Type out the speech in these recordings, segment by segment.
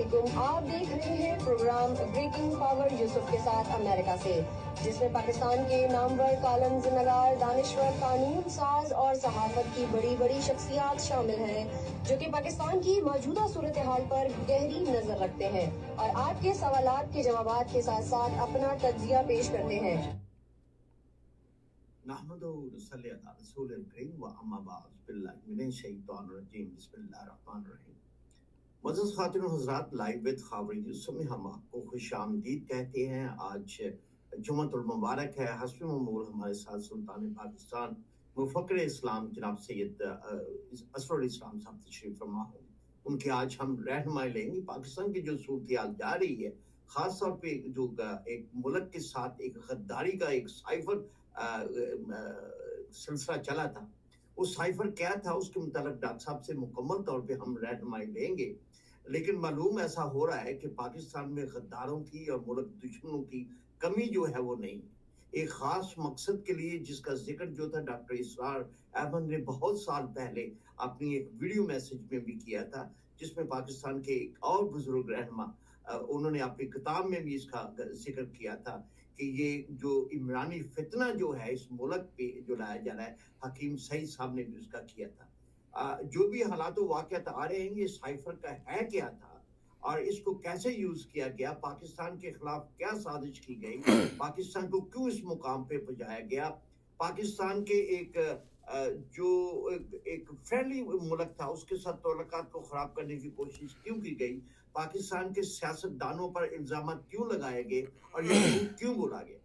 علیکم، آپ دیکھ رہے ہیں پروگرام بریکنگ پاور یوسف کے ساتھ امریکہ سے، جس میں پاکستان کے نامور کالمز نگار، دانشور، قانون ساز اور صحافت کی بڑی بڑی شخصیات شامل ہیں، جو کہ پاکستان کی موجودہ صورتحال پر گہری نظر رکھتے ہیں اور آپ کے سوالات کے جوابات کے ساتھ ساتھ اپنا تجزیہ پیش کرتے ہیں۔ نحمدہ ونصلی علی رسول الکریم و اما بعد باللہ من الشیطان الرجیم بسم اللہ الرحمن الرحیم۔ معزز خواتین و حضرات، لائیو وتھ خاور یوسف میں ہم آپ کو خوش آمدید کہتے ہیں۔ آج جمعۃ المبارک ہے۔ حسب معمول ہمارے ساتھ سلطان پاکستان مفکر اسلام جناب سید اسرار الاسلام صاحب تشریف فرما ہوں۔ ان کے آج ہم رہنمائی لیں گے پاکستان کی جو صورتحال جا رہی ہے، خاص طور پہ جو ایک ملک کے ساتھ ایک غداری کا ایک سائفر سلسلہ چلا تھا، اس سائفر کیا تھا، اس کے متعلق ڈاکٹر صاحب سے مکمل طور پہ ہم رہنمائی لیں گے۔ لیکن معلوم ایسا ہو رہا ہے کہ پاکستان میں غداروں کی اور ملک دشمنوں کی کمی جو ہے وہ نہیں۔ ایک خاص مقصد کے لیے جس کا ذکر جو تھا ڈاکٹر اسرار احمد نے بہت سال پہلے اپنی ایک ویڈیو میسج میں بھی کیا تھا، جس میں پاکستان کے ایک اور بزرگ رہنما انہوں نے اپنی کتاب میں بھی اس کا ذکر کیا تھا کہ یہ جو عمرانی فتنہ جو ہے اس ملک پہ جو لایا جا رہا ہے، حکیم سعید صاحب نے بھی اس کا کیا تھا۔ جو بھی حالات و واقعات آ رہے ہیں، یہ سائفر کا ہے کیا تھا اور اس کو کیسے یوز کیا گیا، پاکستان کے خلاف کیا سازش کی گئی، پاکستان کو کیوں اس مقام پہ پہنچایا گیا، پاکستان کے ایک جو ایک فرینڈلی ملک تھا اس کے ساتھ تعلقات کو خراب کرنے کی کوشش کیوں کی گئی، پاکستان کے سیاست دانوں پر الزامات کیوں لگائے گئے اور یہ کیوں بولا گیا،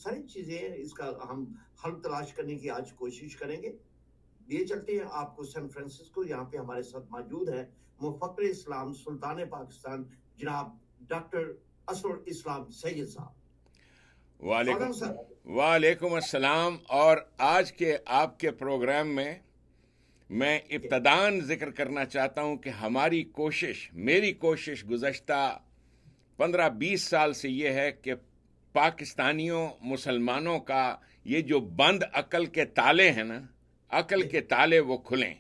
ساری چیزیں اس کا ہم حل تلاش کرنے کی آج کوشش کریں گے۔ یہ چلتے ہیں آپ کو سین فرانسسکو، یہاں پہ ہمارے ساتھ موجود ہے مفکر اسلام سلطان پاکستان جناب ڈاکٹر اسرار الاسلام سید صاحب۔ وعلیکم السلام۔ اور آج کے آپ کے پروگرام میں ابتداً ذکر کرنا چاہتا ہوں کہ میری کوشش گزشتہ 15-20 سال سے یہ ہے کہ پاکستانیوں مسلمانوں کا یہ جو بند عقل کے تالے ہیں نا، عقل کے تالے وہ کھلیں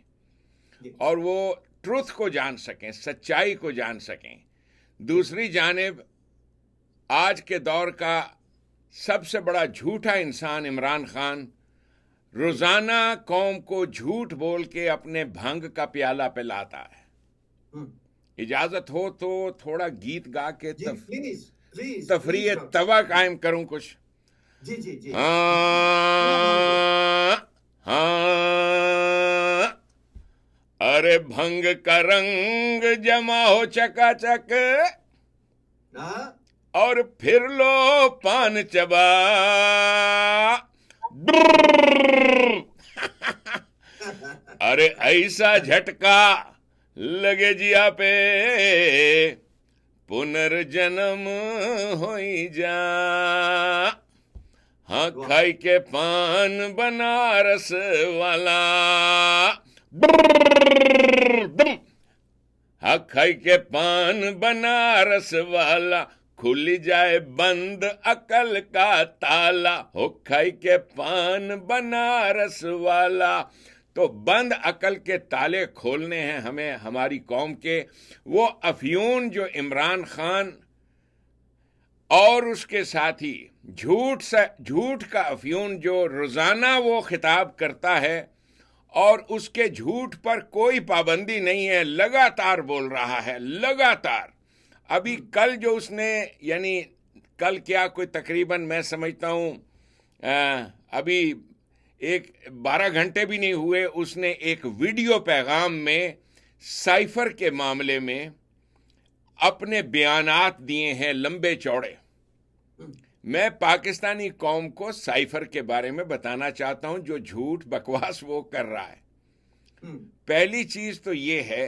اور وہ ٹروتھ کو جان سکیں، سچائی کو جان سکیں۔ دوسری جانب آج کے دور کا سب سے بڑا جھوٹا انسان عمران خان روزانہ قوم کو جھوٹ بول کے اپنے بھنگ کا پیالہ پلاتا ہے۔ اجازت ہو تو تھوڑا گیت گا کے تفریح طبع قائم کروں کچھ۔ ارے بھنگ کا رنگ جمع ہو چکا چک اور پھر لو پان چبا، ارے ایسا جھٹکا لگے جیا پہ پنرجنم ہوئی جا، ہاں کھائی کے پان بنارس والا، ہاں کھائی کے پان بنارس والا، کھل جائے بند عقل کا تالا، ہو کھائی کے پان بنارس والا۔ تو بند عقل کے تالے کھولنے ہیں ہمیں ہماری قوم کے۔ وہ افیون جو عمران خان اور اس کے ساتھی جھوٹ کا افیون جو روزانہ وہ خطاب کرتا ہے اور اس کے جھوٹ پر کوئی پابندی نہیں ہے، لگاتار بول رہا ہے، لگاتار۔ ابھی کل جو اس نے، یعنی کل کیا کوئی تقریباً میں سمجھتا ہوں ابھی 12 گھنٹے بھی نہیں ہوئے، اس نے ایک ویڈیو پیغام میں سائفر کے معاملے میں اپنے بیانات دیے ہیں لمبے چوڑے۔ میں پاکستانی قوم کو سائفر کے بارے میں بتانا چاہتا ہوں جو جھوٹ بکواس وہ کر رہا ہے۔ پہلی چیز تو یہ ہے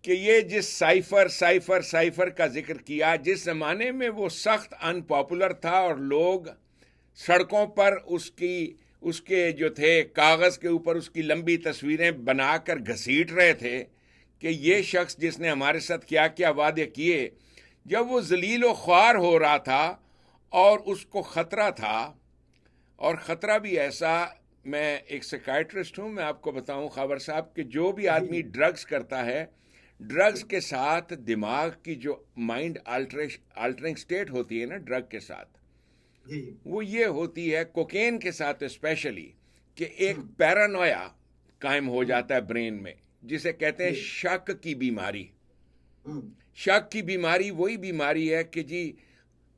کہ یہ جس سائفر کا ذکر کیا، جس زمانے میں وہ سخت ان پاپولر تھا اور لوگ سڑکوں پر اس کے جو تھے کاغذ کے اوپر اس کی لمبی تصویریں بنا کر گھسیٹ رہے تھے کہ یہ شخص جس نے ہمارے ساتھ کیا کیا وعدے کیے، جب وہ ذلیل و خوار ہو رہا تھا اور اس کو خطرہ تھا، اور خطرہ بھی ایسا، میں ایک سائیکائٹرسٹ ہوں، میں آپ کو بتاؤں خاور صاحب کہ جو بھی آدمی ڈرگز کرتا ہے، ڈرگز کے ساتھ دماغ کی جو مائنڈ آلٹرنگ سٹیٹ ہوتی ہے نا ڈرگ کے ساتھ، وہ یہ ہوتی ہے کوکین کے ساتھ اسپیشلی کہ ایک پیرانویا قائم ہو جاتا ہے برین میں، جسے کہتے ہیں شک کی بیماری۔ شک کی بیماری وہی بیماری ہے کہ جی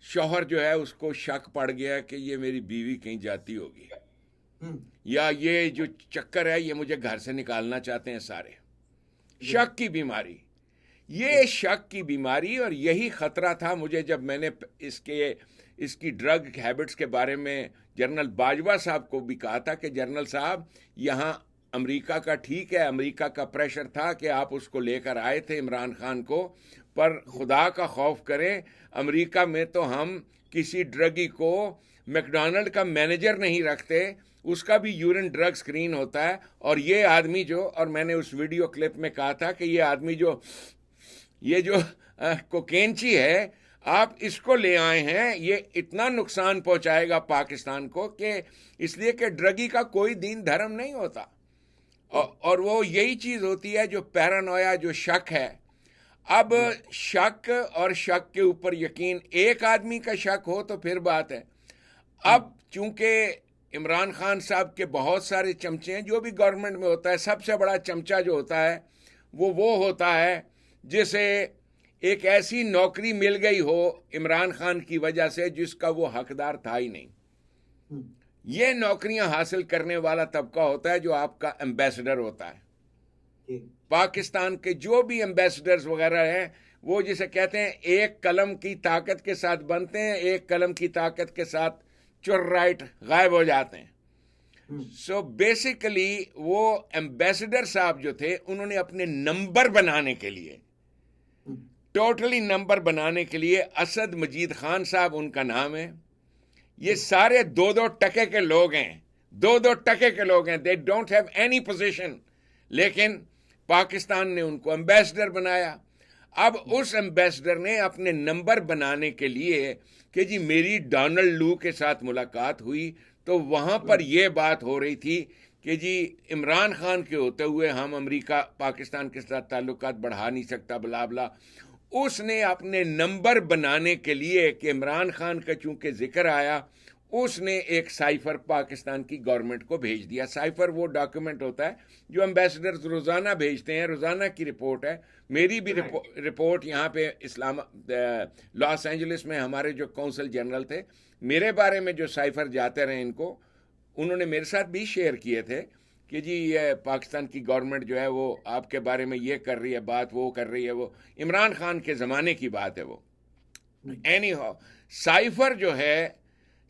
شوہر جو ہے اس کو شک پڑ گیا کہ یہ میری بیوی کہیں جاتی ہوگی، یا یہ جو چکر ہے یہ مجھے گھر سے نکالنا چاہتے ہیں سارے۔ شک کی بیماری، یہ شک کی بیماری، اور یہی خطرہ تھا مجھے جب میں نے اس کی ڈرگ ہیبٹس کے بارے میں جنرل باجوہ صاحب کو بھی کہا تھا کہ جنرل صاحب یہاں امریکہ کا ٹھیک ہے، امریکہ کا پریشر تھا کہ آپ اس کو لے کر آئے تھے عمران خان کو، پر خدا کا خوف کریں امریکہ میں تو ہم کسی ڈرگی کو میکڈونلڈ کا مینیجر نہیں رکھتے، اس کا بھی یورین ڈرگ سکرین ہوتا ہے، اور یہ آدمی جو، اور میں نے اس ویڈیو کلپ میں کہا تھا کہ یہ آدمی جو کوکینچی ہے، آپ اس کو لے آئے ہیں، یہ اتنا نقصان پہنچائے گا پاکستان کو کہ اس لیے کہ ڈرگی کا کوئی دین دھرم نہیں ہوتا، اور وہ یہی چیز ہوتی ہے جو پیرانویا، جو شک ہے۔ اب شک اور شک کے اوپر یقین، ایک آدمی کا شک ہو تو پھر بات ہے۔ اب چونکہ عمران خان صاحب کے بہت سارے چمچے ہیں، جو بھی گورنمنٹ میں ہوتا ہے سب سے بڑا چمچہ جو ہوتا ہے وہ ہوتا ہے جسے ایک ایسی نوکری مل گئی ہو عمران خان کی وجہ سے جس کا وہ حقدار تھا ہی نہیں۔ یہ نوکریاں حاصل کرنے والا طبقہ ہوتا ہے جو آپ کا ایمبیسڈر ہوتا ہے۔ پاکستان کے جو بھی ایمبیسڈرز وغیرہ ہیں وہ جسے کہتے ہیں ایک قلم کی طاقت کے ساتھ بنتے ہیں، ایک قلم کی طاقت کے ساتھ رائٹ غائب ہو جاتے ہیں۔ سو بیسیکلی وہ ایمبیسڈر صاحب جو تھے انہوں نے اپنے نمبر بنانے کے لیے، ٹوٹلی نمبر بنانے کے لیے، اسد مجید خان صاحب ان کا نام ہے، یہ سارے 2 ٹکے کے لوگ ہیں، 2 ٹکے کے لوگ ہیں، they don't have any position، لیکن پاکستان نے ان کو ایمبیسڈر بنایا۔ اب اس ایمبیسڈر نے اپنے نمبر بنانے کے لیے کہ جی میری ڈونلڈ لو کے ساتھ ملاقات ہوئی تو وہاں پر یہ بات ہو رہی تھی کہ جی عمران خان کے ہوتے ہوئے ہم امریکہ پاکستان کے ساتھ تعلقات بڑھا نہیں سکتا، بلا بلا۔ اس نے اپنے نمبر بنانے کے لیے کہ عمران خان کا چونکہ ذکر آیا، اس نے ایک سائفر پاکستان کی گورنمنٹ کو بھیج دیا۔ سائفر وہ ڈاکیومنٹ ہوتا ہے جو ایمبیسڈرز روزانہ بھیجتے ہیں، روزانہ کی رپورٹ ہے۔ میری بھی رپورٹ یہاں پہ لاس اینجلس میں ہمارے جو کونسل جنرل تھے، میرے بارے میں جو سائفر جاتے رہے ان کو، انہوں نے میرے ساتھ بھی شیئر کیے تھے کہ جی یہ پاکستان کی گورنمنٹ جو ہے وہ آپ کے بارے میں یہ کر رہی ہے بات، وہ کر رہی ہے، وہ عمران خان کے زمانے کی بات ہے وہ۔ اینی ہاؤ سائفر جو ہے،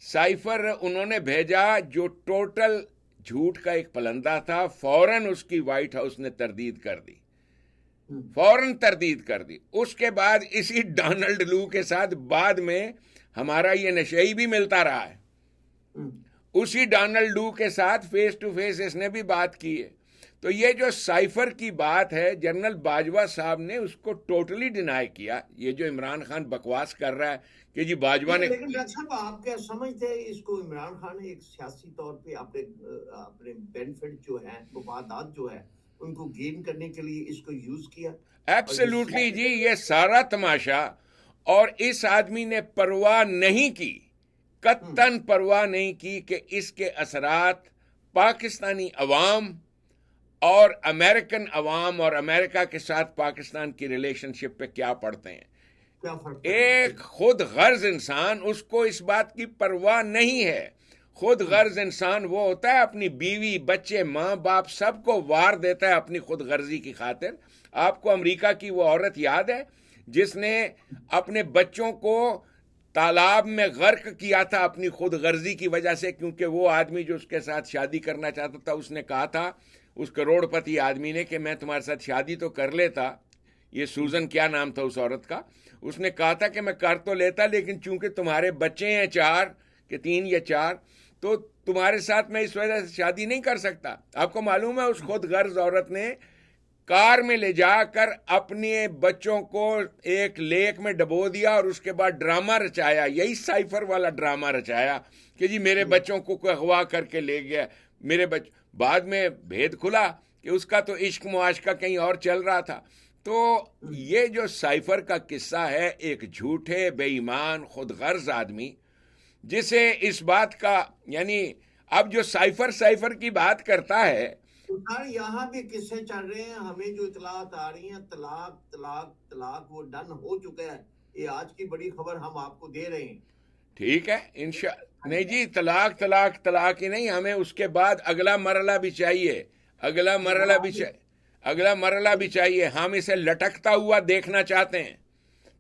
سائفر انہوں نے بھیجا جو ٹوٹل جھوٹ کا ایک پلندہ تھا، فوراً اس کی وائٹ ہاؤس نے تردید کر دی، فوراً تردید کر دی۔ اس کے بعد اسی ڈونلڈ لو کے ساتھ بعد میں ہمارا یہ نشئی بھی ملتا رہا ہے، اسی ڈونلڈ لو کے ساتھ فیس ٹو فیس اس نے بھی بات کی ہے۔ تو یہ جو سائفر کی بات ہے، جنرل باجوہ صاحب نے اس کو ٹوٹلی ڈینائی کیا۔ یہ جو عمران خان بکواس کر رہا ہے کہ جی باجوہ نے، لیکن ڈاکٹر صاحب آپ کیا سمجھتے ہیں اس کو عمران خان نے ایک سیاسی طور پہ اپنے بینیفٹ جو ہے، مفادات جو ہے ان کو گین کرنے کے لیے اس کو یوز کیا؟ ایبسلیوٹلی جی، یہ سارا تماشا، اور اس آدمی نے پرواہ نہیں کی، قطعاً پرواہ نہیں کی کہ اس کے اثرات پاکستانی عوام اور امریکن عوام اور امریکہ کے ساتھ پاکستان کی ریلیشن شپ پہ کیا پڑتے ہیں۔ ایک خود غرض انسان، اس کو اس بات کی پرواہ نہیں ہے۔ خود غرض انسان وہ ہوتا ہے اپنی بیوی، بچے، ماں باپ سب کو وار دیتا ہے اپنی خود غرضی کی خاطر۔ آپ کو امریکہ کی وہ عورت یاد ہے جس نے اپنے بچوں کو تالاب میں غرق کیا تھا اپنی خود غرضی کی وجہ سے، کیونکہ وہ آدمی جو اس کے ساتھ شادی کرنا چاہتا تھا اس نے کہا تھا، اس کروڑ پتی آدمی نے، کہ میں تمہارے ساتھ شادی تو کر لیتا، یہ سوزن کیا نام تھا اس عورت کا، اس نے کہا تھا کہ میں کر تو لیتا لیکن چونکہ تمہارے بچے ہیں 4 کہ 3 یا 4 تو تمہارے ساتھ میں اس وجہ سے شادی نہیں کر سکتا۔ آپ کو معلوم ہے اس خود غرض عورت نے کار میں لے جا کر اپنے بچوں کو ایک لیک میں ڈبو دیا اور اس کے بعد ڈرامہ رچایا، یہی سائفر والا ڈرامہ رچایا کہ جی میرے بچوں کو کوئی اغوا کر کے لے گیا، میرے بعد میں بھید کھلا کہ اس کا تو عشق معاشقہ کہیں اور چل رہا تھا۔ تو یہ جو سائفر کا قصہ ہے، ایک جھوٹے بے ایمان خود غرض آدمی جسے اس بات کا، یعنی اب جو سائفر کی بات کرتا ہے، یہاں بھی قصے چل رہے ہیں، ہمیں جو اطلاعات آ رہی ہیں طلاق وہ ڈن ہو چکا ہے. یہ آج کی بڑی خبر ہم آپ کو دے رہے ہیں. ٹھیک ہے نہیں جی، طلاق ہی نہیں، ہمیں اس کے بعد اگلا مرحلہ بھی چاہیے، اگلا مرحلہ بھی چاہیے. ہم اسے لٹکتا ہوا دیکھنا چاہتے ہیں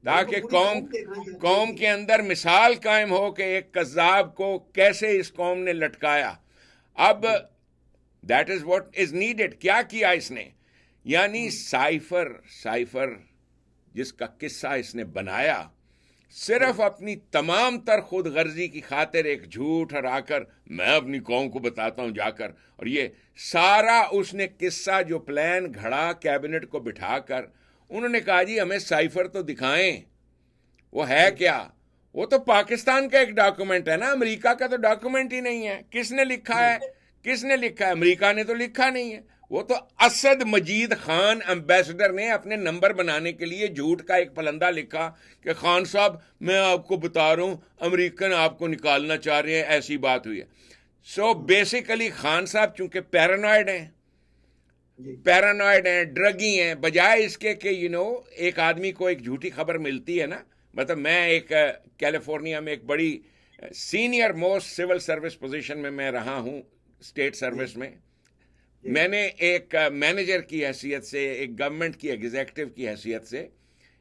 تاکہ قوم کے اندر مثال قائم ہو کہ ایک کذاب کو کیسے اس قوم نے لٹکایا. اب that is what is needed. کیا کیا اس نے؟ یعنی سائفر جس کا قصہ اس نے بنایا، صرف اپنی تمام تر خود غرضی کی خاطر ایک جھوٹ ہرا کر میں اپنی قوم کو بتاتا ہوں جا کر، اور یہ سارا اس نے قصہ جو پلان گھڑا کیبنٹ کو بٹھا کر، انہوں نے کہا جی ہمیں سائفر تو دکھائیں. وہ ہے کیا؟ وہ تو پاکستان کا ایک ڈاکومنٹ ہے نا، امریکہ کا تو ڈاکومنٹ ہی نہیں ہے. کس نے لکھا ہے؟ امریکہ نے تو لکھا نہیں ہے. وہ تو اسد مجید خان ایمبیسڈر نے اپنے نمبر بنانے کے لیے جھوٹ کا ایک پلندہ لکھا کہ خان صاحب میں آپ کو بتا رہا ہوں امریکن آپ کو نکالنا چاہ رہے ہیں، ایسی بات ہوئی ہے. سو بیسیکلی خان صاحب چونکہ پیرانوائڈ ہیں، ڈرگی ہیں، بجائے اس کے کہ ایک آدمی کو ایک جھوٹی خبر ملتی ہے نا، مطلب میں ایک کیلیفورنیا میں ایک بڑی senior most civil service position میں رہا ہوں، اسٹیٹ سروس میں. میں نے ایک مینیجر کی حیثیت سے، ایک گورنمنٹ کی ایگزیکٹو کی حیثیت سے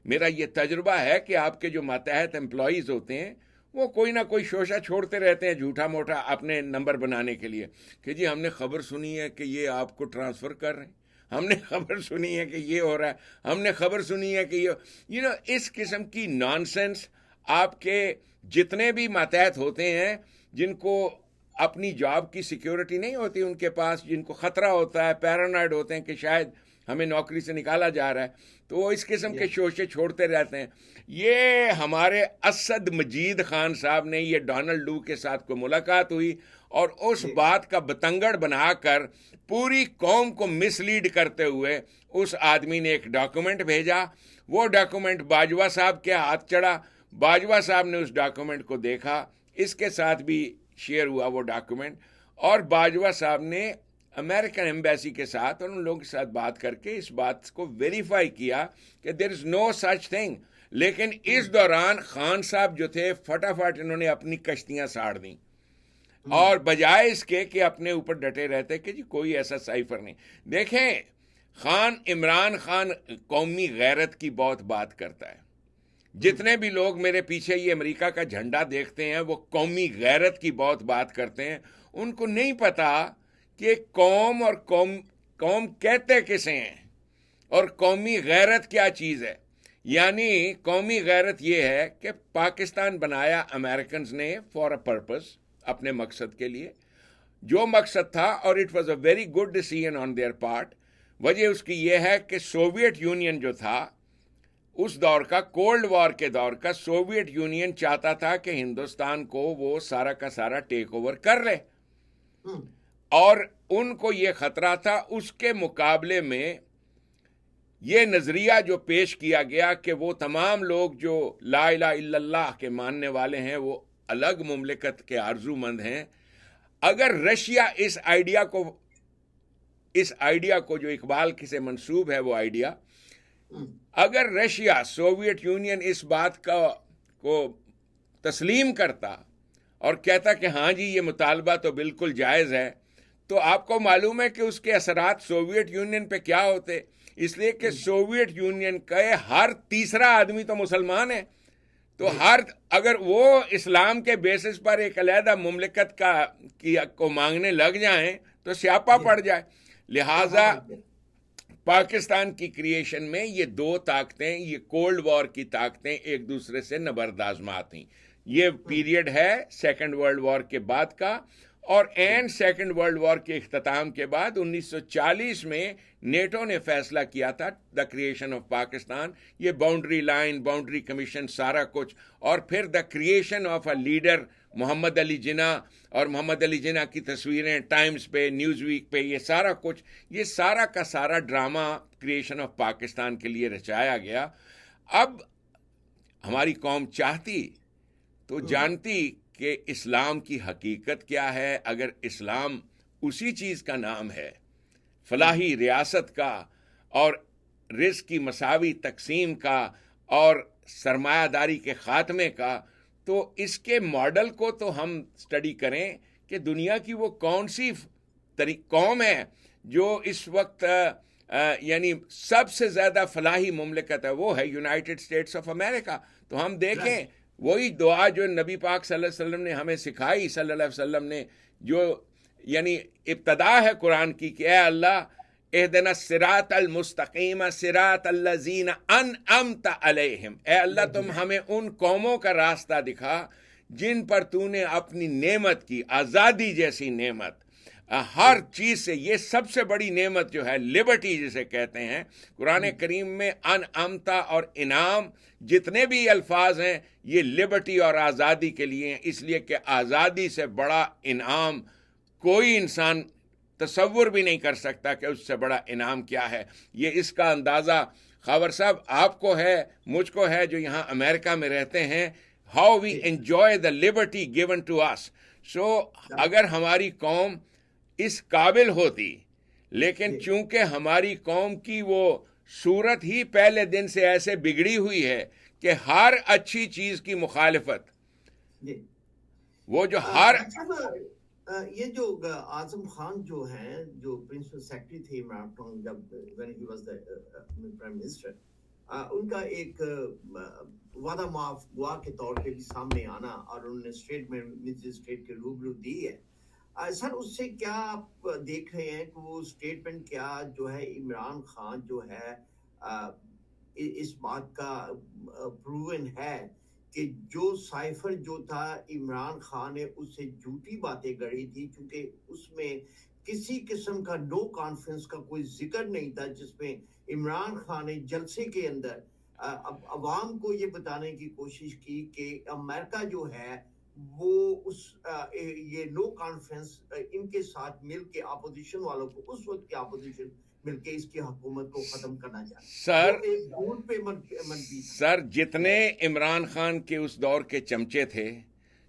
میرا یہ تجربہ ہے کہ آپ کے جو ماتحت امپلائیز ہوتے ہیں وہ کوئی نہ کوئی شوشہ چھوڑتے رہتے ہیں جھوٹا موٹا اپنے نمبر بنانے کے لیے کہ جی ہم نے خبر سنی ہے کہ یہ آپ کو ٹرانسفر کر رہے ہیں، ہم نے خبر سنی ہے کہ یہ ہو رہا ہے، ہم نے خبر سنی ہے کہ یہ اس قسم کی نانسنس. آپ کے جتنے بھی ماتحت ہوتے ہیں جن کو اپنی جاب کی سیکیورٹی نہیں ہوتی ان کے پاس، جن کو خطرہ ہوتا ہے، پیرانوائڈ ہوتے ہیں کہ شاید ہمیں نوکری سے نکالا جا رہا ہے، تو وہ اس قسم کے شوشے چھوڑتے رہتے ہیں. یہ ہمارے اسد مجید خان صاحب نے، یہ ڈونلڈ لو کے ساتھ کوئی ملاقات ہوئی اور اس بات کا بتنگڑ بنا کر پوری قوم کو مس لیڈ کرتے ہوئے اس آدمی نے ایک ڈاکومنٹ بھیجا. وہ ڈاکومنٹ باجوہ صاحب کے ہاتھ چڑھا، باجوہ صاحب نے اس ڈاکومنٹ کو دیکھا، اس کے ساتھ بھی شیئر ہوا وہ ڈاکومنٹ، اور باجوہ صاحب نے امریکن ایمبیسی کے ساتھ اور ان لوگوں کے ساتھ بات کر کے اس بات کو ویریفائی کیا کہ دیر از نو سچ تھنگ. لیکن اس دوران خان صاحب جو تھے فٹافٹ انہوں نے اپنی کشتیاں ساڑ دیں، اور بجائے اس کے کہ اپنے اوپر ڈٹے رہتے کہ جی کوئی ایسا سائفر نہیں. دیکھیں عمران خان قومی غیرت کی بہت بات کرتا ہے. جتنے بھی لوگ میرے پیچھے یہ امریکہ کا جھنڈا دیکھتے ہیں وہ قومی غیرت کی بہت بات کرتے ہیں. ان کو نہیں پتا کہ قوم اور قوم کہتے کسے ہیں اور قومی غیرت کیا چیز ہے. یعنی قومی غیرت یہ ہے کہ پاکستان بنایا امریکنز نے فار اے پرپز، اپنے مقصد کے لیے، جو مقصد تھا، اور it was a very good decision on their part. وجہ اس کی یہ ہے کہ سوویٹ یونین جو تھا اس دور کا، کولڈ وار کے دور کا، سوویٹ یونین چاہتا تھا کہ ہندوستان کو وہ سارا کا سارا ٹیک اوور کر لے، اور ان کو یہ خطرہ تھا. اس کے مقابلے میں یہ نظریہ جو پیش کیا گیا کہ وہ تمام لوگ جو لا الہ الا اللہ کے ماننے والے ہیں وہ الگ مملکت کے آرزو مند ہیں. اگر رشیا اس آئیڈیا کو جو اقبال سے منسوب ہے وہ آئیڈیا، اگر رشیا سوویت یونین اس بات کو تسلیم کرتا اور کہتا کہ ہاں جی یہ مطالبہ تو بالکل جائز ہے، تو آپ کو معلوم ہے کہ اس کے اثرات سوویت یونین پہ کیا ہوتے. اس لیے کہ سوویت یونین کا ہر تیسرا آدمی تو مسلمان ہے، تو اگر وہ اسلام کے بیسس پر ایک علیحدہ مملکت کو مانگنے لگ جائیں تو سیاپا پڑ جائے. لہذا پاکستان کی کریشن میں یہ دو طاقتیں، یہ کولڈ وار کی طاقتیں ایک دوسرے سے نبرد آزما تھیں. یہ پیریڈ ہے سیکنڈ ورلڈ وار کے بعد کا، اور اینڈ سیکنڈ ورلڈ وار کے اختتام کے بعد 1940 میں نیٹو نے فیصلہ کیا تھا دا کریشن آف پاکستان، یہ باؤنڈری لائن، باؤنڈری کمیشن، سارا کچھ، اور پھر the creation of a leader Muhammad Ali Jinnah, اور محمد علی جناح کی تصویریں ٹائمز پہ، نیوز ویک پہ، یہ سارا کچھ، یہ سارا کا سارا ڈرامہ کریشن آف پاکستان کے لیے رچایا گیا۔ اب ہماری قوم چاہتی تو جانتی کہ اسلام کی حقیقت کیا ہے۔ اگر اسلام اسی چیز کا نام ہے، فلاحی ریاست کا، اور رزق کی مساوی تقسیم کا، اور سرمایہ داری کے خاتمے کا، تو اس کے ماڈل کو تو ہم اسٹڈی کریں کہ دنیا کی وہ کون سی قوم ہے جو اس وقت یعنی سب سے زیادہ فلاحی مملکت ہے، وہ ہے یونائٹڈ اسٹیٹس آف امریکہ۔ تو ہم دیکھیں وہی دعا جو نبی پاک صلی اللہ علیہ وسلم نے ہمیں سکھائی، صلی اللہ علیہ وسلم نے، جو یعنی ابتدا ہے قرآن کی کہ اے اللہ اہدنا الصراط المستقیم صراط الذین انعمت علیہم، اے اللہ تم ہمیں ان قوموں کا راستہ دکھا جن پر تو نے اپنی نعمت کی، آزادی جیسی نعمت، ہر چیز سے، یہ سب سے بڑی نعمت جو ہے لبرٹی جسے کہتے ہیں، قرآن کریم میں انعمتا اور انعام جتنے بھی الفاظ ہیں یہ لبرٹی اور آزادی کے لیے ہیں، اس لیے کہ آزادی سے بڑا انعام کوئی انسان تصور بھی نہیں کر سکتا کہ اس سے بڑا انعام کیا ہے۔ یہ اس کا اندازہ خاور صاحب آپ کو ہے، مجھ کو ہے جو یہاں امریکہ میں رہتے ہیں، how we enjoy the liberty given to us. So اگر ہماری قوم اس قابل ہوتی، لیکن چونکہ ہماری قوم کی وہ صورت ہی پہلے دن سے ایسے بگڑی ہوئی ہے کہ ہر اچھی چیز کی مخالفت، وہ جو ہر یہ جو اعظم خان جو ہیں، جو پرنسپل سیکرٹری تھے عمران خان جب when he was the prime minister، ان کا ایک وعدہ معاف گواہ کے طور پہ بھی سامنے آنا، اور انہوں نے اسٹیٹمنٹ مجسٹریٹ کے روبرو دی ہے۔ سر اس سے کیا آپ دیکھ رہے ہیں کہ وہ اسٹیٹمنٹ کیا جو ہے عمران خان جو ہے اس بات کا پروون ہے کہ جو سائفر جو تھا عمران خان نے اس سے جھوٹی باتیں گڑھی تھی، کیونکہ اس میں کسی قسم کا نو کانفرنس کا کوئی ذکر نہیں تھا، جس میں عمران خان نے جلسے کے اندر عوام کو یہ بتانے کی کوشش کی کہ امریکہ جو ہے وہ اس یہ نو کانفرنس ان کے ساتھ مل کے اپوزیشن والوں کو، اس وقت کی اپوزیشن مل کے اس کی حکومت کو ختم کرنا چاہتے۔ سر جتنے عمران خان کے اس دور کے چمچے تھے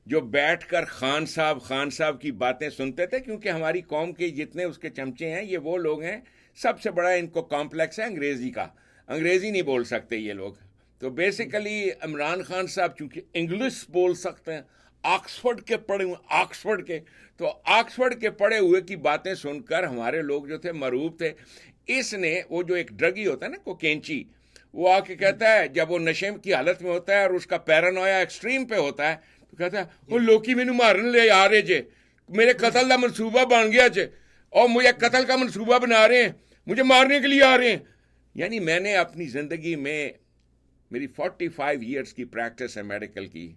جو بیٹھ کر خان صاحب کی باتیں سنتے تھے، کیونکہ ہماری قوم کے جتنے اس کے چمچے ہیں یہ وہ لوگ ہیں، سب سے بڑا ان کو کمپلیکس ہے انگریزی کا، انگریزی نہیں بول سکتے یہ لوگ، تو بیسیکلی عمران خان صاحب چونکہ انگلش بول سکتے ہیں، آکسفورڈ کے پڑھے ہوئے، آکسفورڈ کے پڑھے ہوئے کی باتیں سن کر ہمارے لوگ جو تھے مرعوب تھے۔ اس نے وہ جو ایک ڈرگی ہوتا ہے نا کوکینچی، وہ آ کے کہتا ہے جب وہ نشے کی حالت میں ہوتا ہے اور اس کا پیرانویا ایکسٹریم پہ ہوتا ہے تو کہتا ہے وہ لوکی مینو مارن لے آ رہے جے، میرے قتل کا منصوبہ بن گیا جے، اور مجھے قتل کا منصوبہ بنا رہے ہیں، مجھے مارنے کے لیے آ رہے ہیں۔ یعنی میں نے اپنی زندگی میں، میری 45 ایئرس کی پریکٹس ہے میڈیکل کی،